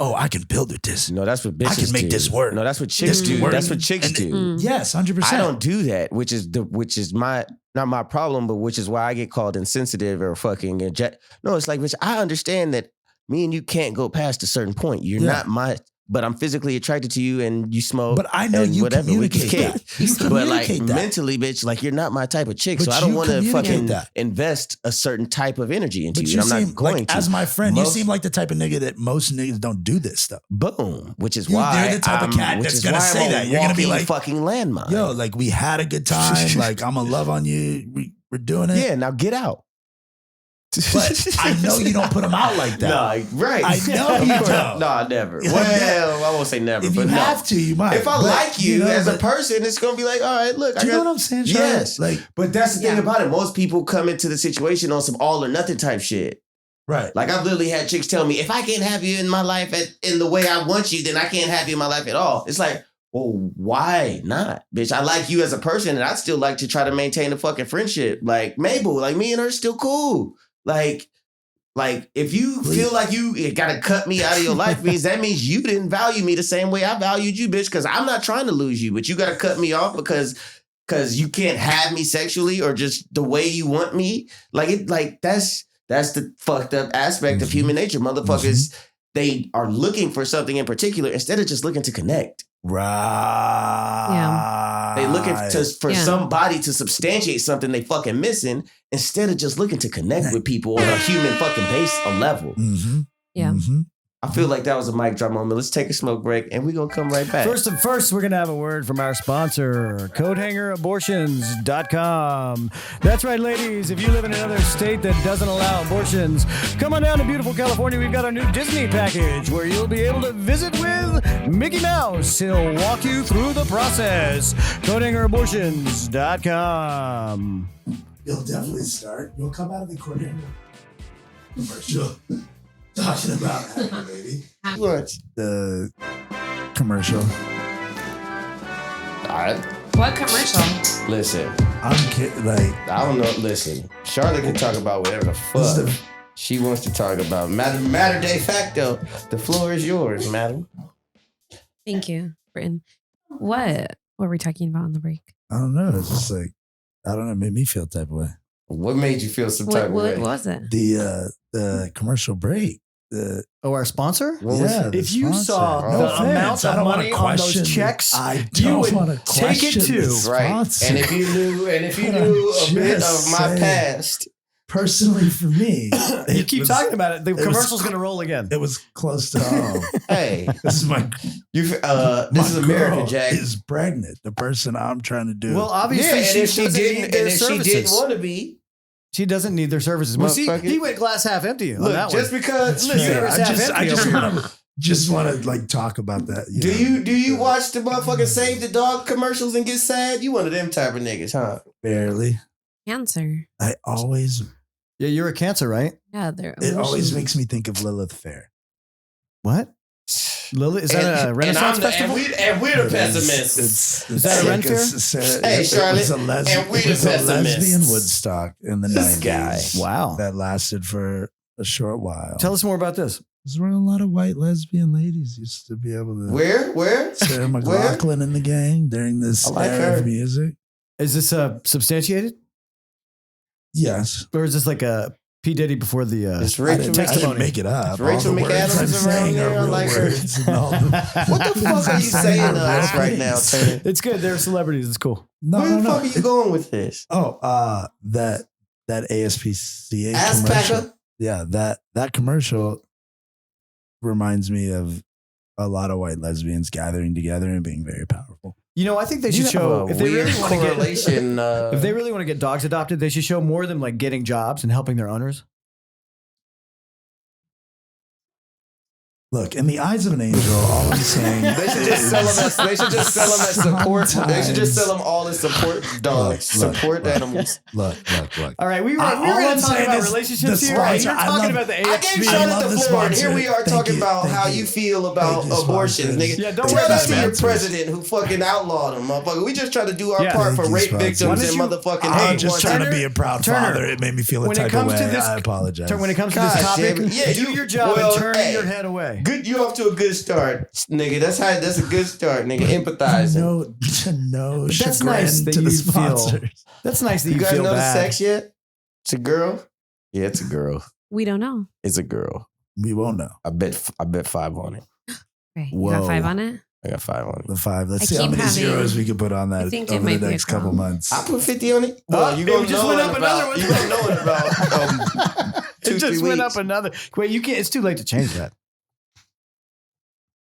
oh, I can build with this. No, that's what bitches I can make this work. No, that's what chicks do. That's what chicks do. Yes, 100%. I don't do that, which is not my problem, but which is why I get called insensitive or fucking No, it's like, bitch, I understand that me and you can't go past a certain point. You're not my. But I'm physically attracted to you and you smoke. But I know you communicate that. But like mentally, bitch, like you're not my type of chick. So I don't want to fucking invest a certain type of energy into you. And I'm not going to. As my friend, you seem like the type of nigga that most niggas don't do this stuff. Boom. Which is why you're the type of cat that's going to say that. You're going to be like, fucking landmine. Yo, like we had a good time. Like I'm going to love on you. We're doing it. Yeah, now get out. But I know you don't put them out like that. No, right. I know you don't. No, never. Well, I won't say never. If but you have to, you might. If I like you as a person, it's going to be like, all right, look. Do you know what I'm saying, Charlie? Yes. But that's the thing about it. Most people come into the situation on some all or nothing type shit. Right. Like I've literally had chicks tell me, if I can't have you in my life in the way I want you, then I can't have you in my life at all. It's like, well, why not? Bitch, I like you as a person and I'd still like to try to maintain a fucking friendship. Like Mabel, like me and her still cool. Like, if you feel like you gotta cut me out of your life, that means you didn't value me the same way I valued you, bitch, because I'm not trying to lose you, but you gotta cut me off because you can't have me sexually or just the way you want me. That's the fucked up aspect of human nature. Motherfuckers, they are looking for something in particular instead of just looking to connect. Right. Yeah. They looking for somebody to substantiate something they fucking missing instead of just looking to connect with people on a human fucking base or level. Mm-hmm. Yeah. Mm-hmm. I feel like that was a mic drop moment. Let's take a smoke break and we're going to come right back. First, we're going to have a word from our sponsor, CoathangerAbortions.com. That's right, ladies. If you live in another state that doesn't allow abortions, come on down to beautiful California. We've got our new Disney package where you'll be able to visit with Mickey Mouse. He'll walk you through the process. CoathangerAbortions.com. You'll definitely start. You'll come out of the corner commercial. Talking about that, baby. What? The commercial. All right. What commercial? Listen. I'm kidding. Like, I don't know. Listen. Charlotte can talk about whatever the fuck she wants to talk about. Matter de facto. The floor is yours, madam. Thank you, Britton. What were we talking about on the break? I don't know. It's just like, I don't know. It made me feel type of way. What made you feel some type of way? What was it? The commercial break. Our sponsor? If you saw the amount of money on those checks, you would take it too. Right. And if you knew a bit of my past. Personally for me. You keep talking about it. The commercial's going to roll again. It was close to home. Hey. This is this is America, Jack. Is pregnant. The person I'm trying to do. Well, obviously, if she didn't want to be. She doesn't need their services. Well, see, he went glass half empty. Look, on that just one. because I just want to like talk about that. Do you watch the motherfucking Save the Dog commercials and get sad? You one of them type of niggas, huh? Barely. Cancer. I always. Yeah, you're a Cancer, right? Yeah, it always makes me think of Lilith Fair. What? Lilith? Is that a Renaissance festival? And we're the pessimists. Is that a Ren Fair? Hey, Charlotte. And we're the pessimists. Lesbian Woodstock in the 90s. Guy. Wow. That lasted for a short while. Tell us more about this. There's where a lot of white lesbian ladies used to be able to. Where? Sarah McLachlan in the gang during this era of music. Is this substantiated? Yes. Or is this like a P. Diddy before the it's Rachel I didn't make it up. Rachel McAdams around there. I like her. What the fuck are you saying to us right now, Turner? It's good. They're celebrities. It's cool. Where the fuck are you going with this? Oh, that ASPCA Ass commercial. packer? Yeah, that commercial reminds me of a lot of white lesbians gathering together and being very powerful. You know, I think they should show if they really want to get if they really want to get dogs adopted, they should show more of them like getting jobs and helping their owners. Look, in the eyes of an angel, all I'm saying they should just sell them as support. They should just sell them all as support dogs, support animals. Look. All right, we were going to talk about relationships here. Right? You're talking about the AFB. I gave Charlotte the floor, and here we are talking about how you feel about abortions, nigga. Yeah, don't tell that to your president who fucking outlawed them, motherfucker. We just try to do our part for rape victims and motherfucking hate. I'm just trying to be a proud father. It made me feel a type of way. I apologize. When it comes to this topic, do your job and turn your head away. Good. You off to a good start, nigga. That's a good start, nigga. Empathizing. No. That's nice that you feel. That's nice that you guys feel know bad. the sex yet? It's a girl. Yeah, it's a girl. We don't know. It's a girl. We won't know. I bet 5 on it. Okay. You got 5 on it? I got 5 on it. The 5. Let's I see how keep many having- zeros we can put on that I think it over might the be a next couple girl. months. I put 50 on it. Well, you gonna just know went in up about. another one. You gonna know in about. It just went up another. Wait, you can't. It's too late to change that.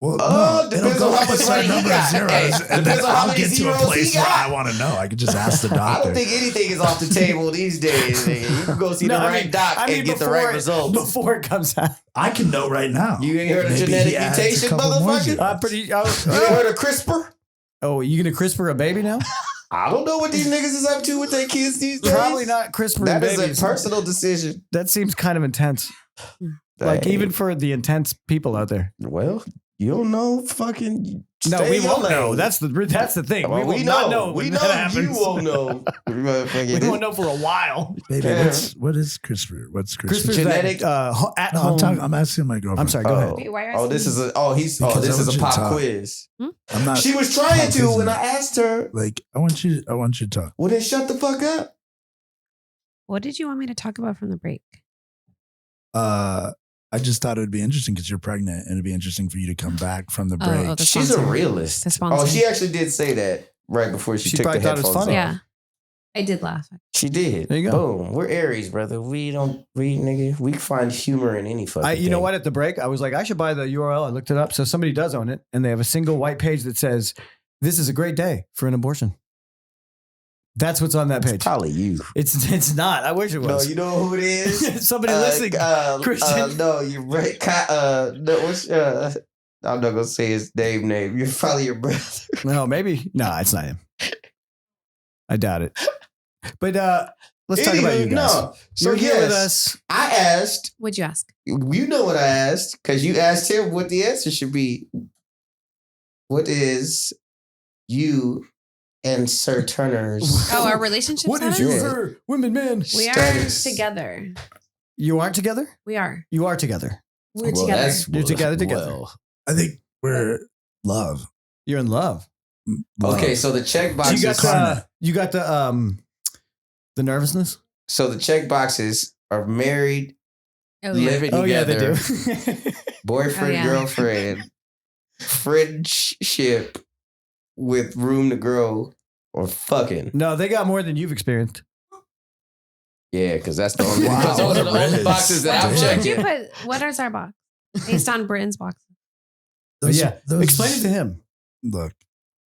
Well, depends on how much money he number of got. zeros, Hey, and then depends on how I'll many get to a zeros he place where got. I want to know. I could just ask the doctor. I don't think anything is off the table these days. Nigga. You can go see the right doc and get the right results. Before it comes out. I can know right now. You ain't heard of Maybe genetic he adds a mutation, couple more motherfucker? zeros. I'm pretty. You ain't heard of CRISPR? Oh, you gonna CRISPR a baby now? I don't know what these niggas is up to with their kids these days. Probably not CRISPR. That is babies. a personal decision. That seems kind of intense. Like Dang. even for the intense people out there. Well, you don't know. Fucking No, stay we in your won't lane. know. That's the thing. Well, we will not know. We when know that happens. you won't know. We won't know for a while. Baby, Yeah. what is CRISPR? What's CRISPR? CRISPR's Genetic- at No, home. I'm asking my girlfriend. I'm sorry. Go ahead. Wait, why are you Oh, this asking is a. Because This I is want a you to pop talk. quiz. I'm not. She was trying pop to when quizzing. I asked her. Like, I want you to talk. Well, then shut the fuck up. What did you want me to talk about from the break? I just thought it would be interesting because you're pregnant, and it'd be interesting for you to come back from the break. the She's a sponsor. realist. The sponsor. Oh, she actually did say that right before she She took the probably thought it was headphones funny. off. Yeah. I did laugh. She did. There you go. Boom. We're Aries, brother. We don't read, nigga. We can find humor in any fucking You know thing. what? At the break, I was like, I should buy the URL. I looked it up. So somebody does own it, and they have a single white page that says, "This is a great day for an abortion." That's what's on that page. It's probably you. It's not. I wish it No, was. you know who it is? Somebody listening. Christian. No, you're right. No, I'm not gonna say his name. You're probably your brother. No, maybe. No, it's not him. I doubt it. But let's talk about you guys. No. So You're here with yes, us. I asked. What'd you ask? You know what I asked because you asked him what the answer should be. What is you and Sir Turner's? Oh, our relationship What is status? you for women, men? We are status? together. You aren't together? We are. You are together. We're Well, together. You're together. well. I think we're love. You're in love. Okay, so the check boxes. You got the nervousness? So the check boxes are married, Oh, yeah. living Oh yeah, together, they do. boyfriend, Oh, yeah. girlfriend, friendship with room to grow, or fucking. No, they got more than you've experienced. Yeah, because that's the only. Wow, because those are the what only is- boxes that I'm Damn. What did you checking. put? What is our box? Based on Britain's box. But yeah, explain it to him. Look,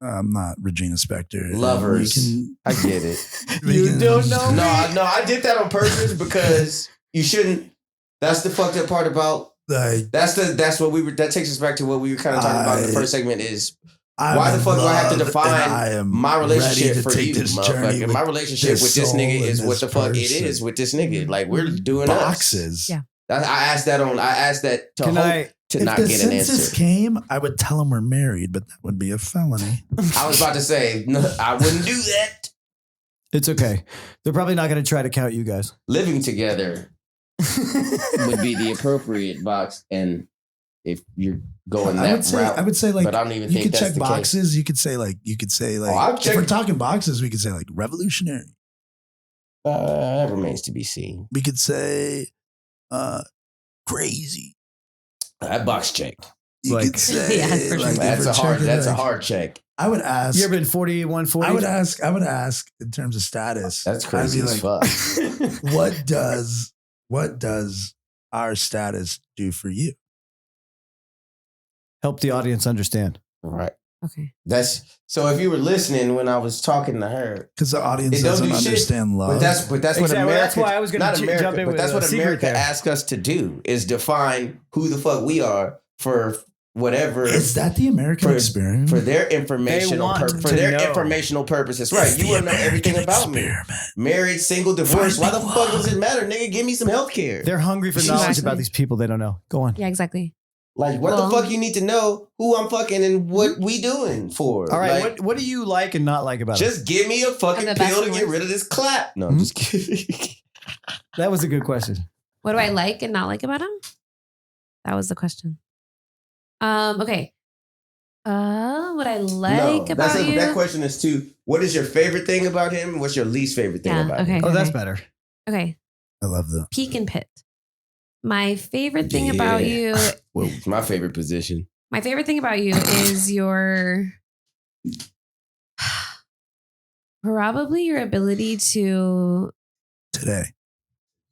I'm not Regina Spektor. Lovers. We I get it. You don't know No, me? I did that on purpose because you shouldn't. That's the fucked up part about. Like, That's what we were. That takes us back to what we were kind of talking about in the first segment. Is I'm why the in fuck do I have to love, define and I am my relationship ready to for take you, this journey motherfucker? with My relationship this with this soul nigga and is what this the fuck it person. is with this nigga. Like we're doing boxes. Yeah. I asked that to Can hope I? to If not the get an census answer. came, I would tell them we're married, but that would be a felony. I was about to say no, I wouldn't do that. It's okay. They're probably not going to try to count you guys. Living together would be the appropriate box, and if you're going I that would say, route, I would say like but I don't even you think could that's check the boxes. You could say like I've if we're checked- talking boxes, we could say like revolutionary. case. That remains to be seen. We could say crazy. That box checked. You Like- could say Yeah, for sure. like, if That's we're a hard. checking, That's a like- hard check. I would ask. You ever been 41, 40? I would ask in terms of status. That's crazy I'd be as like, fuck. what does our status do for you? Help the audience understand. Right. Okay. That's so. If you were listening when I was talking to her, Because the audience It don't doesn't do shit, understand love. but that's what Exactly. America. That's why I was gonna not jump America, in but with that's a what secret America there. asks us to do is define who the fuck we are for whatever. Is that the American for- experiment? For their informational want for to their know. informational purposes, right? It's You the want to know everything American about me. experiment. Married, single, divorced. Why Find the me fuck does love. it matter, nigga? Give me some health care. They're hungry for knowledge Exactly. about these people they don't know. Go on. Yeah, exactly. Like, what Well- the fuck you need to know who I'm fucking and what we doing for? All right. Like, what do you like and not like about it? just give me a fucking the best pill to and get worst. rid of this clap. No, I'm Hmm? just kidding. That was a good question. What do I like and not like about him? That was the question. Okay. What I like about you. That question is too. What is your favorite thing about him? What's your least favorite thing about him? Oh, that's better. Okay. I love that. Peak and pit. My favorite thing about you. Well, my favorite position. My favorite thing about you is probably your ability to today.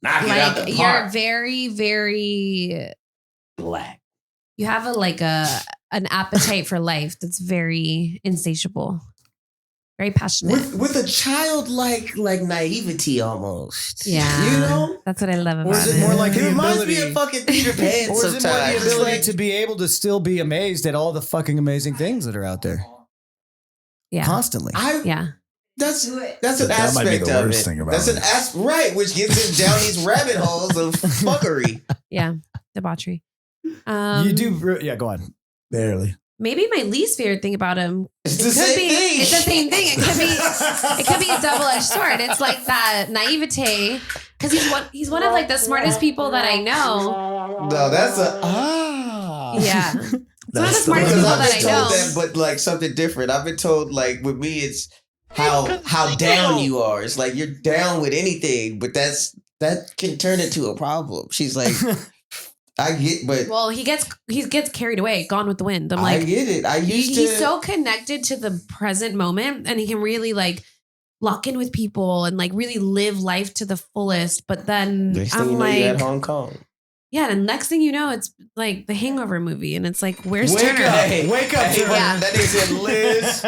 Knock it out the park. You're very, very black. You have an appetite for life that's very insatiable, very passionate, with a childlike naivety almost. Yeah, you know, that's what I love about it. Or is it more like it reminds me of fucking Peter Pan? Or is it more the ability to be able to still be amazed at all the fucking amazing things that are out there? Yeah, constantly. That's an aspect of it. That's an right, which gets him down these rabbit holes of fuckery. Yeah, debauchery. You do, yeah. Go on. Barely. Maybe my least favorite thing about him. It's the same thing. It's the same thing. It could be a double-edged sword. It's like that naivete because he's one of like the smartest people that I know. No, that's yeah. It's one of the smartest people that I know. That, but like something different. I've been told like with me, it's how down you are. It's like you're down with anything, but that can turn into a problem. She's like. I get, but he gets carried away, gone with the wind. I'm like, I get it. He's so connected to the present moment, and he can really like lock in with people and like really live life to the fullest. But then I'm like, you're at Hong Kong. Yeah, and next thing you know, it's like the Hangover movie, and it's like, where's Turner? Wake up, Turner. Yeah. That nigga said, Liz,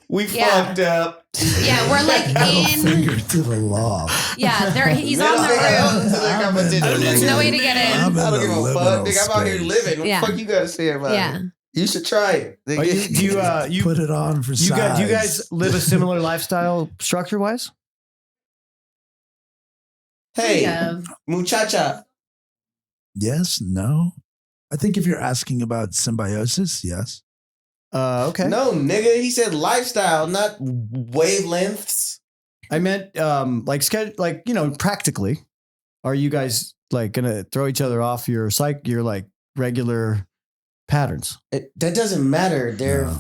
we fucked up. Yeah, we're like in. Finger to the law. Yeah, he's on the roof. There's no way to get in. I don't give a fuck. Nigga, I'm out here living. What the fuck you got to say about it? You should try it. You put it on for size. Do you guys live a similar lifestyle structure-wise? Hey, muchacha. Yes, no. I think if you're asking about symbiosis, yes. Okay. No, nigga. He said lifestyle, not wavelengths. I meant practically. Are you guys like gonna throw each other off your like regular patterns? That doesn't matter. They're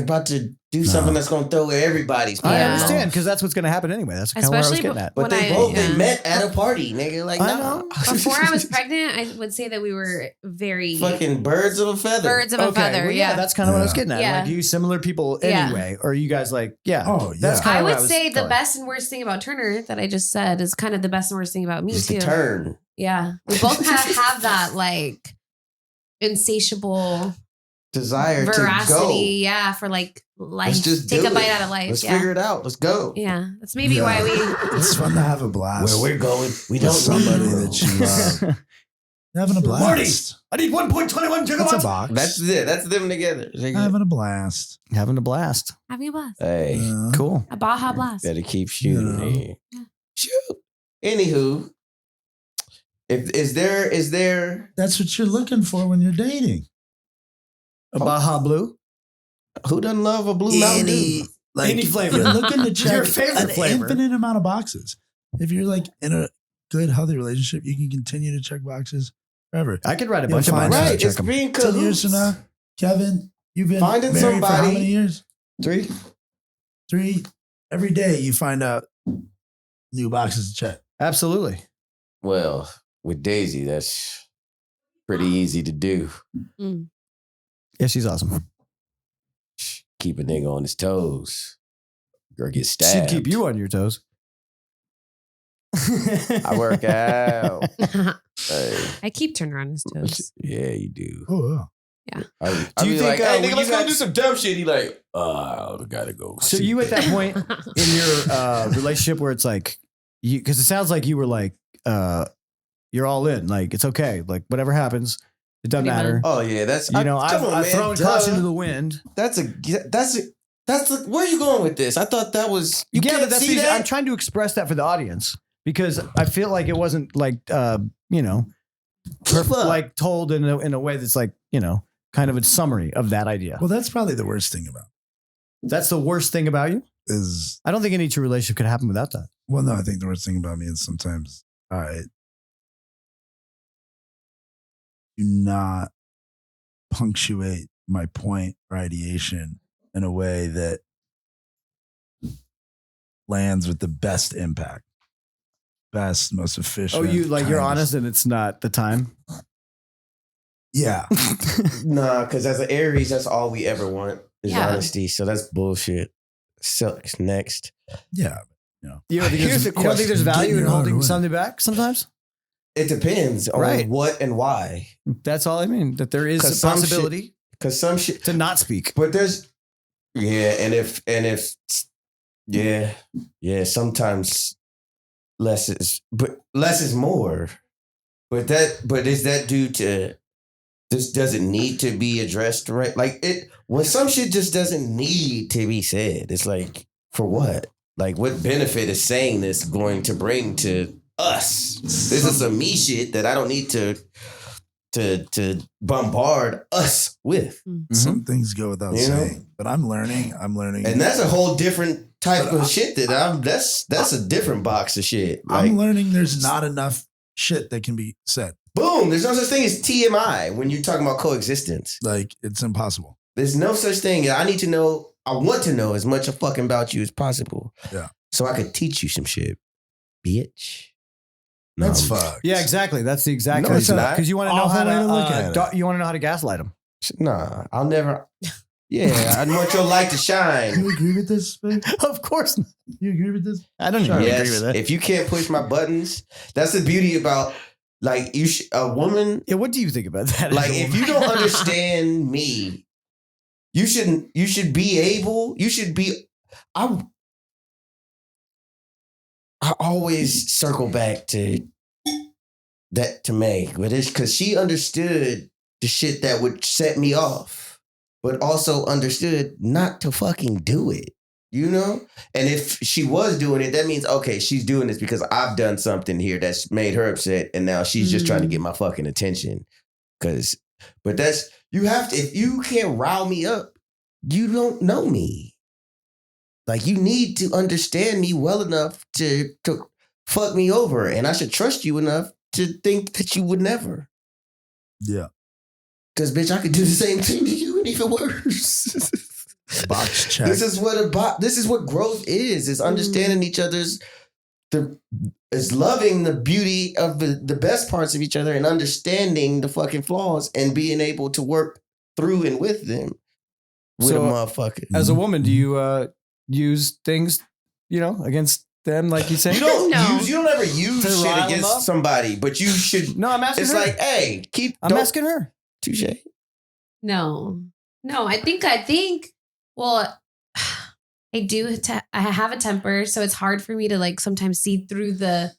about to do something that's gonna throw everybody's. I understand because that's what's gonna happen anyway. That's kind of where I was getting at. But they met at a party, nigga. Like no. Before I was pregnant, I would say that we were very fucking birds of a feather. Birds of a feather. Well, yeah, that's kind of what I was getting at. Yeah. Like you similar people anyway, or you guys like that's kind of. I would say the best and worst thing about Turner that I just said is kind of the best and worst thing about me too. The turn. Yeah, we both kind of have that like insatiable desire veracity, to go. Yeah, for like life. Let's just take a bite out of life. Let's figure it out. Let's go. Yeah, that's maybe why we. It's fun to have a blast. Where we're going, we don't somebody that you love. Having a blast. Marty, I need 1.21 gigawatts. That's a box. That's it. That's them together. Having a blast. Having a blast. Having a blast. Hey, cool. A Baja blast. Better keep shooting. Yeah. Shoot. Anywho. Is there? That's what you're looking for when you're dating. A Baja Blue. Who doesn't love a Blue Mountain Dew? Any flavor. You're looking to check your favorite flavor. Infinite amount of boxes. If you're like in a good, healthy relationship, you can continue to check boxes forever. I could write a bunch of mine. Right, it's being 10 years from now, Kevin, you've been finding married somebody. For how many years? 3. Every day you find out new boxes to check. Absolutely. Well, with Daisy, that's pretty easy to do. Mm. Yeah, she's awesome. Keep a nigga on his toes. Or get stabbed. She'd keep you on your toes. I work out. Hey. I keep Turner on his toes. Yeah, you do. Oh, wow. Yeah. Do you think, hey, nigga, let's go do some dumb shit. He like, I gotta go. So you at that point in your relationship where it's like, because it sounds like you were like, you're all in. Like, it's okay. Like, whatever happens, it doesn't matter. Oh, yeah. That's, I'm throwing caution to the wind. That's where are you going with this? I thought that was, you can't see that? I'm trying to express that for the audience because I feel like it wasn't like, like told in a way that's like, kind of a summary of that idea. Well, that's probably the worst thing about it. That's the worst thing about you? Is I don't think any true relationship could happen without that. Well, no, I think the worst thing about me is sometimes I do not punctuate my point or ideation in a way that lands with the best impact, best, most efficient. Oh, you're honest and it's not the time. Yeah. Nah, because as an Aries, that's all we ever want is honesty. So that's bullshit. Sucks. Next. Yeah. You don't think there's value in holding something back sometimes? It depends on what and why. That's all I mean. That there is a possibility. Because some shit to not speak. But there's sometimes less is more. But is that due to this doesn't need to be addressed, right? Like when some shit just doesn't need to be said, it's like, for what? Like, what benefit is saying this going to bring to us? This is some me shit that I don't need to bombard us with. Mm-hmm. Some things go without saying, but I'm learning. And that's a whole different type of shit that's a different box of shit. Like, I'm learning there's not enough shit that can be said. Boom. There's no such thing as TMI when you're talking about coexistence. Like, it's impossible. There's no such thing. I want to know as much fucking about you as possible. Yeah. So I could teach you some shit, bitch. That's fucked. Yeah, exactly. That's the exact reason. Because you want to know how to look at it. You want to know how to gaslight them. Nah, I'll never. Yeah, I want your light to shine. You agree with this, babe? Of course not. You agree with this? I don't even agree with that. If you can't push my buttons, that's the beauty about like a woman. Yeah, what do you think about that? Like, if you don't understand me, you should be. I always circle back to that to Meg, but it's because she understood the shit that would set me off, but also understood not to fucking do it, you know? And if she was doing it, that means, okay, she's doing this because I've done something here that's made her upset, and now she's just trying to get my fucking attention. But if you can't rile me up, you don't know me. Like, you need to understand me well enough to fuck me over. And I should trust you enough to think that you would never. Yeah. Because, bitch, I could do the same thing to you and even worse. Box check. This is what growth is understanding each other's, is loving the beauty of the best parts of each other and understanding the fucking flaws and being able to work through and with them. With a motherfucker. As a woman, do you use things, against them, like you say? You don't ever use shit against somebody, but you should. No, I'm asking her. It's like, hey, I'm asking her. Touche. No, I think, well, I have a temper, so it's hard for me to like sometimes see through that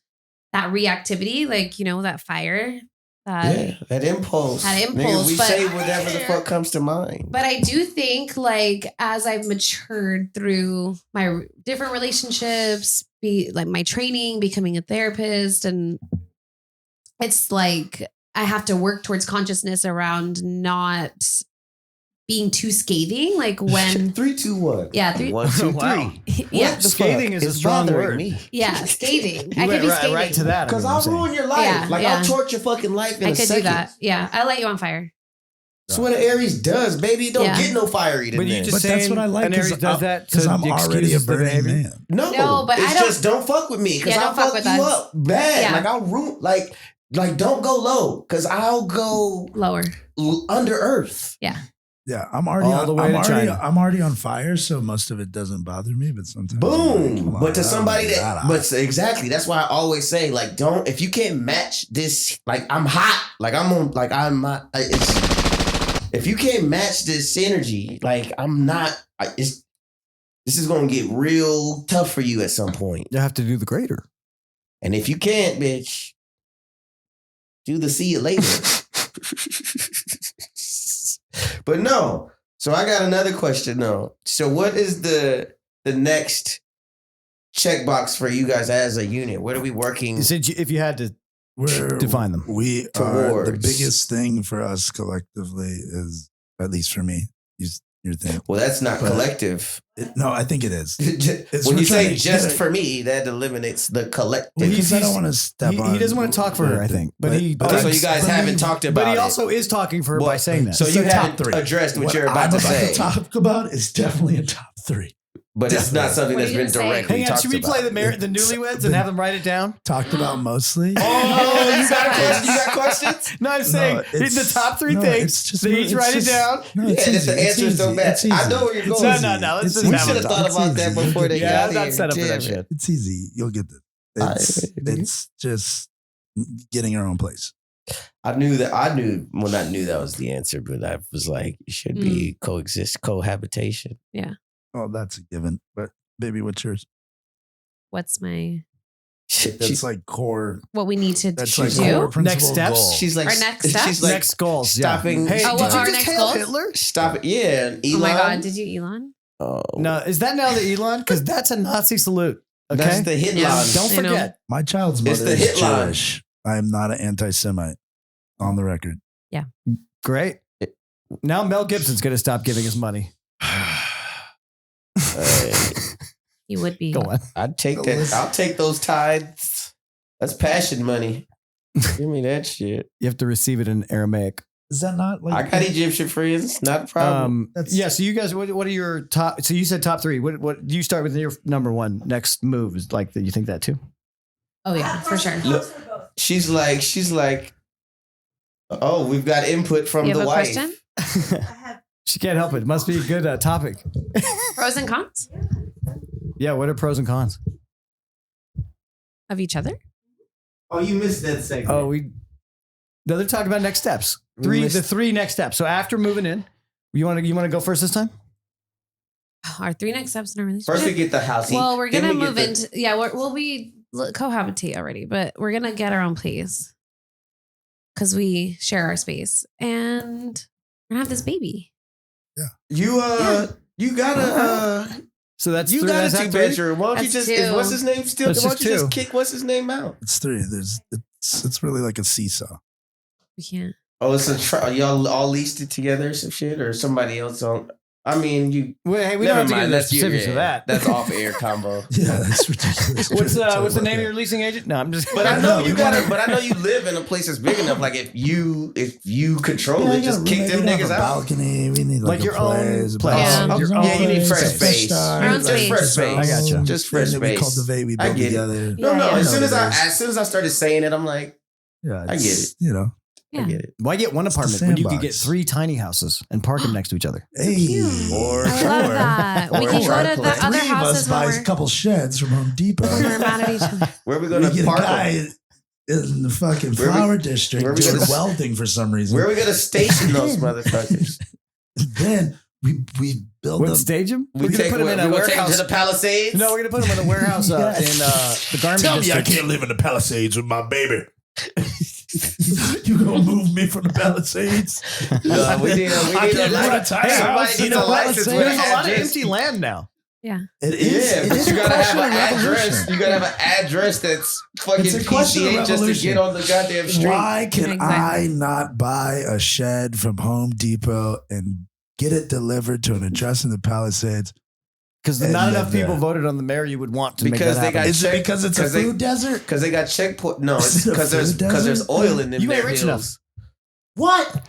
reactivity, like, that fire. That impulse. Nigga, we say whatever the fuck comes to mind. But I do think, like, as I've matured through my different relationships, like my training, becoming a therapist, and it's like I have to work towards consciousness around not being too scathing. Like when 3, 2, 1. Yeah, 3. 1, 2, 3. Wow. Yeah, scathing is a strong word. Me. Yeah, scathing. I could be scathing right to that because I'll ruin your life. Yeah, I'll torch your fucking life in a second. I could do that. Yeah, I light you on fire. That's what an Aries does, baby. Don't get no fiery. But that's what I like. An Aries does that because I'm already a burning man. No, but it's just don't fuck with me because I'll fuck you up bad. Yeah. Like I'll ruin. Like don't go low because I'll go lower under earth. Yeah. Yeah, I'm already on fire, so most of it doesn't bother me. But sometimes, boom. But to somebody exactly. That's why I always say, like, don't. If you can't match this, like, I'm hot. Like I'm on. Like I'm not. If you can't match this energy, like I'm not. This is gonna get real tough for you at some point. You have to do the greater. And if you can't, bitch, do the see you later. But no. So I got another question though. So what is the next checkbox for you guys as a unit? What are we working? If you had to define them, the biggest thing for us collectively is, at least for me, your thing. Well, that's not collective. No, I think it is. When you say just for me, that eliminates the collective. Because I don't want to step on. He doesn't want to talk for her, I think. But he. So you guys haven't talked about it. But he also is talking for her by saying that. So you haven't addressed what you're about to say. Talk about is definitely a top 3. But it's not something that's been directly talked about. Should we play the newlyweds and have them write it down? Talked about mostly. Oh, you got questions? No, I'm saying the top 3 things. They each write it down. The answers don't matter. I know where you're going. No. We should have thought about that before they got here. I'm not set up for that shit. It's easy. You'll get this. It's just getting our own place. Well, not knew that was the answer, but I was like, it should be cohabitation. Yeah. Oh, that's a given. But baby, what's yours? What's my... That's like core. What we need to do. Next steps. Goal. She's like, our next steps? She's like next goals. Stopping. Hey, our next goals? Hitler? Stop it. Yeah. Elon. Oh my God. Did you Elon? Oh. No, is that now the Elon? Because that's a Nazi salute. Okay. That's the Hitler. Yeah. Don't forget. My child's mother is Jewish. I am not an anti-Semite. On the record. Yeah. Great. Now Mel Gibson's going to stop giving us money. You would be. Go on. I'd take that. I'll take those tithes. That's passion money. Give me that shit. You have to receive it in Aramaic. Is that not like... I got Egyptian friends. Not a problem. Yeah. So you guys, what are your top? So you said top 3. What do you start with your number 1 next move? Is like that? You think that too? Oh yeah, for sure. Look, she's like, oh, we've got input from the wife. Question? She can't help it. Must be a good topic. Pros and cons Yeah. What are pros and cons of each other? Oh, you missed that segment. Oh, no, they're talking about next steps. The 3 next steps. So after moving in, you want to go first this time? Our 3 next steps in our relationship. First, we get the house. Well, we're gonna move into. Yeah, we'll be cohabitate already, but we're gonna get our own place because we share our space, and we're gonna have this baby. Yeah. You gotta. So that's you 3. got a That's 2-bedroom. Why don't you That's just? 2. What's his name still? That's Why don't you just just 2. kick what's his name out? It's 3. It's really like a seesaw. We can't. Oh, it's y'all all leased it together or some shit, or somebody else on. I mean, you. Well, hey, we Never don't have to mind. get into That's specifics of that. That's off air combo. Yeah, that's ridiculous. What's the name of your leasing agent? No, I'm just. But I know you gotta. But I know you live in a place that's big enough. Like if you control it, just kick them niggas out. Balcony. We need like your own place. Yeah. You need fresh space. Our own space. Fresh space. I got you. Just fresh We space. cultivate. We I build get together. No. Yeah. As soon as I started saying it, I'm like, Yeah, I get it. You know. Yeah. I get it. Why get one It's the apartment when you could get sandbox. 3 tiny houses and park them next to each other? Hey, Or I love that. We Or can go to the triplex. other 3 of us houses when buys a couple sheds from Home Depot. we're mad at each other. where are we We gonna get a park? guy them? in the fucking Where we- flower district where we doing gonna- welding for some reason. Where are we gonna station those motherfuckers? Then we build What, them. stage them? We We're going to put them in a take them warehouse. to the Palisades. No, we're going to put them in a warehouse in the garment Tell me I district. can't live in the Palisades with my baby. You gonna move me from the Palisades? No, we need a license. Somebody needs a license with There's an a lot of address. empty land now. Yeah. It is. Yeah, it but is you a gotta have question an of address. revolution. You gotta have an address that's fucking It's a question of PCA just to revolution. get on the goddamn street. Why can Exactly. I not buy a shed from Home Depot and get it delivered to an address in the Palisades? Because And not enough live there. people voted on the mayor you would want to make Because that they happen. got Is it check- because it's a 'cause they- food desert? Because they got checkpoint. No, Is it's it a because there's food desert? oil in them. You ain't there rich hills. What?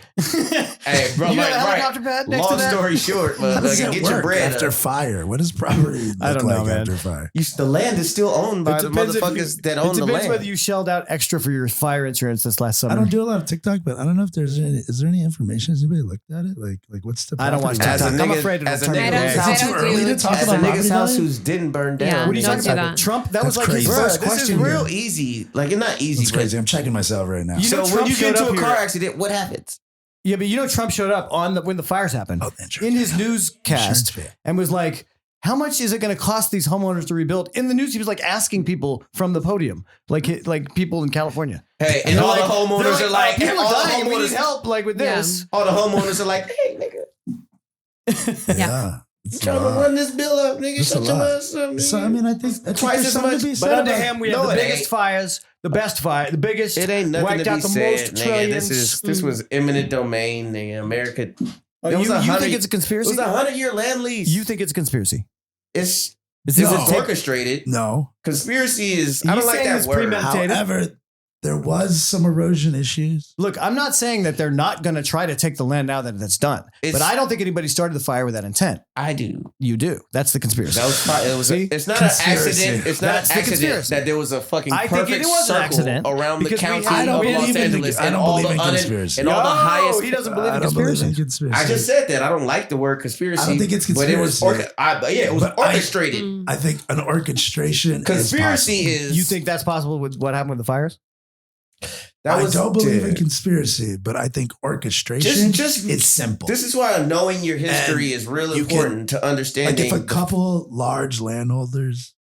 Hey, bro, You got like, a helicopter pad next Long to that? story short, How does motherfucker, that get your work bread after up. fire? What does property look I don't know, like man. after fire? The land is still owned by It the depends if motherfuckers that own the It depends land. whether you shelled out extra for your fire insurance this last summer. I don't do a lot of TikTok, but I don't know if there's any. Is there any information? Has anybody looked at it? Like what's the? I don't watch property TikTok. value? I'm afraid it'll as a turn nigga- into I a- don't Is it too do early to talk As a about nigga's property house value? who's didn't burn down. Yeah. What are you Don't talking do about? that. Trump? That was That's like his crazy. first This is question. real easy. Like, it's not easy. It's crazy. I'm checking myself right now. You So know when Trump you get showed into up a car here- accident, what happens? Yeah, but you know Trump showed up on when the fires happened Oh, the insurance. in his Insurance newscast fee. and was like, how much is it going to cost these homeowners to rebuild? In the news, he was like asking people from the podium, like people in California. Hey, and they're all the like- homeowners they're are like, people all are the dying. We need homeowners, help, like with Yeah. this. all the homeowners are like, hey, nigga, Yeah. I'm It's trying a to lot. run this bill up, nigga. It's a Shut your lot. ass up, nigga. So I mean, I think Twice there's as something much, to be But said under about him, we No, have the it biggest ain't. fires, the best fire, the biggest. It ain't nothing wiped to be out the said, most nigga. trillions. This was eminent domain, nigga. America Oh, you think it's a conspiracy? It was a 100-year land lease. You think it's a conspiracy? It's No. orchestrated. No. Conspiracy is, I don't like that word. Premeditated? However, there was some erosion issues. Look, I'm not saying that they're not going to try to take the land now that that's done. But I don't think anybody started the fire with that intent. I do. You do. That's the conspiracy. It's not an accident. It's not an accident that there was a fucking perfect circle around the county of Los Angeles and all the conspiracy. And all the highest. He doesn't believe in conspiracy. I just said that. I don't like the word conspiracy. I don't think it's conspiracy. But it was orchestrated. I think an orchestration. Conspiracy is. You think that's possible with what happened with the fires? I don't believe in conspiracy, but I think orchestration is simple. This is why knowing your history is really important to understanding. Like if a couple large landholders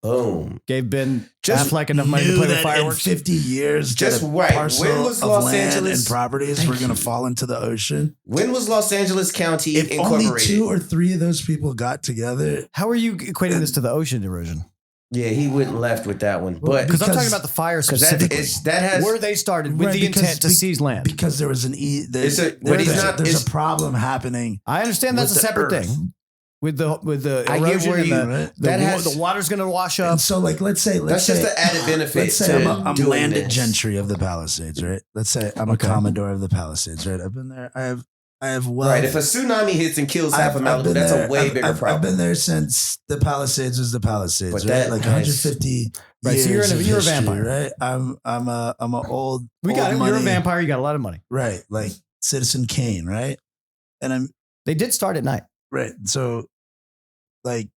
boom gave Ben Affleck enough money to play with fireworks. In 50 years, just right. When was Los Angeles and properties were going to fall into the ocean? When was Los Angeles County if incorporated? Only 2 or 3 of those people got together. How are you equating this to the ocean erosion? Yeah, he went left with that one. But because I'm talking about the fire specifically. That has where they started with the intent to seize land. Because there was there's a problem happening. I understand that's a separate thing. With the erosion and the water's going to wash up. And so let's say that's just the added benefit. Let's say I'm landed gentry of the Palisades, right? Let's say I'm a Commodore of the Palisades, right? I've been there. I have wealth. Right. If a tsunami hits and kills half of Malibu, that's a way bigger problem. I've been there since the Palisades was the Palisades, but right? Like 150 right, years. So you're a vampire, right? I'm a old. We got old it. Money, you're a vampire. You got a lot of money, right? Like Citizen Kane, right? And They did start at night, right? So, like,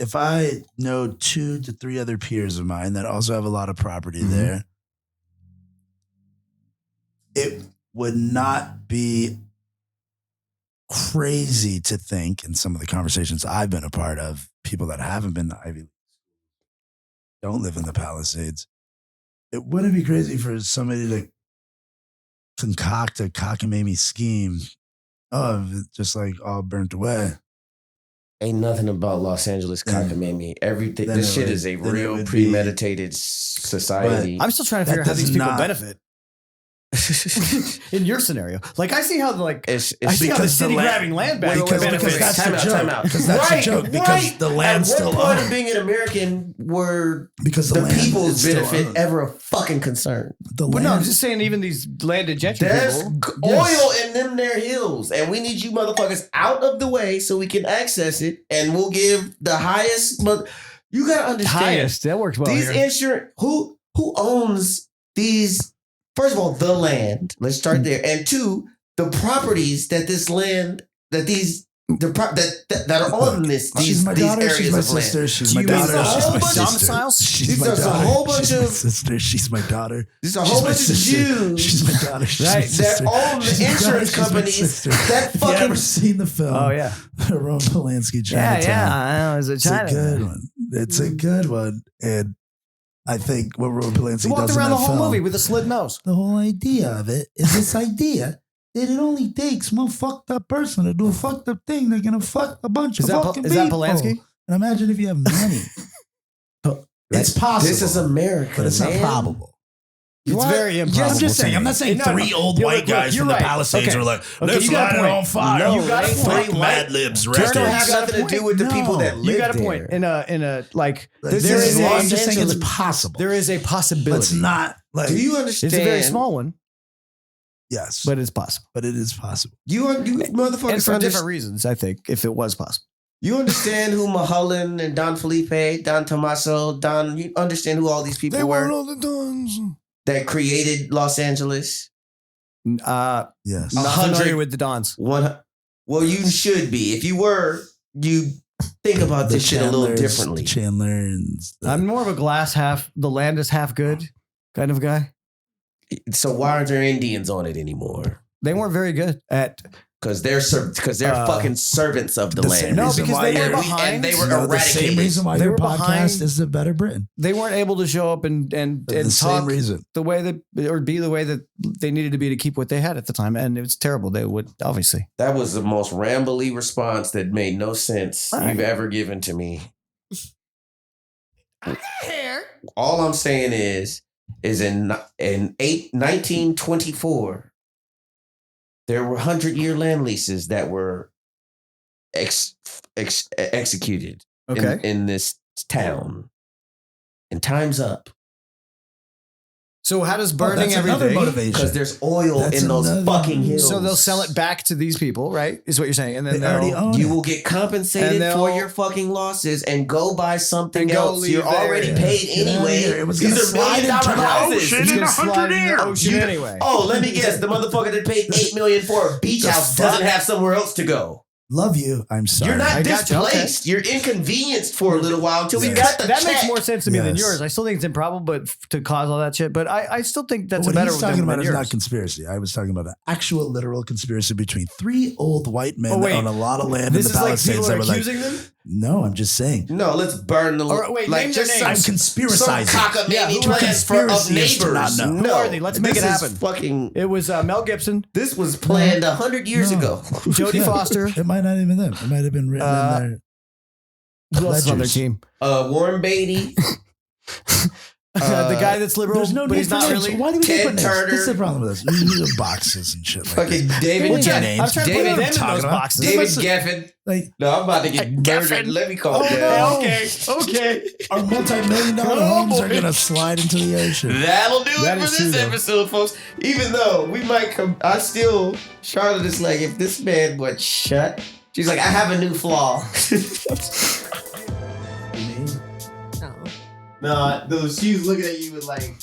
if I know 2 to 3 other peers of mine that also have a lot of property there, it would not be crazy to think, in some of the conversations I've been a part of, people that haven't been to Ivy League, don't live in the Palisades. It wouldn't be crazy for somebody to concoct a cockamamie scheme of it just like all burnt away. Ain't nothing about Los Angeles cockamamie. Everything. This shit is a real premeditated society. I'm still trying to figure out how these people benefit. In your scenario, like I see how I see how the city grabbing land back because that's the joke. Because that's the joke. Because the land's still owned. At what point of being an American were the people's benefit ever a fucking concern? But no, I'm just saying even these landed gentry there's people. oil in them there hills, and we need you motherfuckers out of the way so we can access it, and we'll give the highest. You gotta understand. Highest that works well. These insurance who owns these. First of all, the land. Let's start there. And 2, the properties that this land, that are on these areas she's my of sister. land. She's my daughter. She's my domiciles. She's a whole bunch of sister. She's my daughter. There's a whole bunch of Jews. She's my daughter. Right, that own the insurance companies. That fucking. You ever seen the film? Oh yeah, Roman Polanski. Chinatown. Yeah. I know. It's a good one. It's a good one, and I think what Roman Polanski walked does around in the whole film, movie with a slit nose. The whole idea of it is this idea that it only takes one fucked up person to do a fucked up thing. They're gonna fuck a bunch of fucking people. Is that Polanski? And imagine if you have money. It's possible. This is America, but it's not probable. It's very improbable. I'm just saying. I'm not saying 3 old white guys from the Palisades are like, let's light it on fire. No, you got a point. 3 Mad Libs. This don't have nothing to do with the people that live there. You got a point. In a like, I'm just saying it's possible. There is a possibility. It's not like. Do you understand? It's a very small one. Yes, but it's possible. But it is possible. You motherfuckers, and for different reasons. I think if it was possible. You understand who Mulholland and Don Felipe, Don Tomaso, you understand who all these people were? They were all the Dons. That created Los Angeles? Yes. Not familiar with the Dons. Well, you should be. If you were, you think about this shit a little differently. I'm more of a the land is half good kind of guy. So why aren't there Indians on it anymore? They weren't very good at... Because they're fucking servants of the land. No, because they were behind. And they were eradicated. The same reason why your podcast is the Better Britain. They weren't able to show up and talk the way that, or be the way that they needed to be to keep what they had at the time. And it was terrible. They would, obviously. That was the most rambly response that made no sense you've ever given to me. All I'm saying is in 1924, there were 100-year land leases that were executed in this town. And time's up. So how does burning everything? Because there's oil in those fucking hills. So they'll sell it back to these people, right? Is what you're saying. And then you will get compensated for your fucking losses and go buy something else. You're already paid anyway. These are $1 million houses. It's going to slide in the ocean anyway. Oh, let me guess. The motherfucker that paid $8 million for a beach house doesn't have somewhere else to go. Love you. I'm sorry. You're not displaced. You're inconvenienced for a little while until we got the check. That makes more sense to me than yours. I still think it's improbable, but to cause all that shit. But I still think that's a better one. What he's talking about is not conspiracy. I was talking about an actual literal conspiracy between 3 old white men that own a lot of land in the Palisades. People are accusing them? No, I'm just saying. No, let's burn the... Wait, like just I'm conspiracizing. Some cockamamie plans for neighbors. Who are they? Let's make it happen. It was Mel Gibson. This was planned 100 years ago. Jodie Foster. It might not even them. It might have been written in there. Who else is on their team? Warren Beatty. The guy that's liberal, there's no but he's not really. Why do we Ted Turner. This is the problem with us. We need boxes and shit like fucking that. David Geffen. I'm trying to put them in those boxes. David Geffen. No, I'm about to get murdered. Let me call it down. Okay. Our multi-million-dollar homes are going to slide into the ocean. That'll do it for this episode, folks. Even though we might come, Charlotte is like, if this man would shut, she's like, I have a new flaw. Nah, she was looking at you with like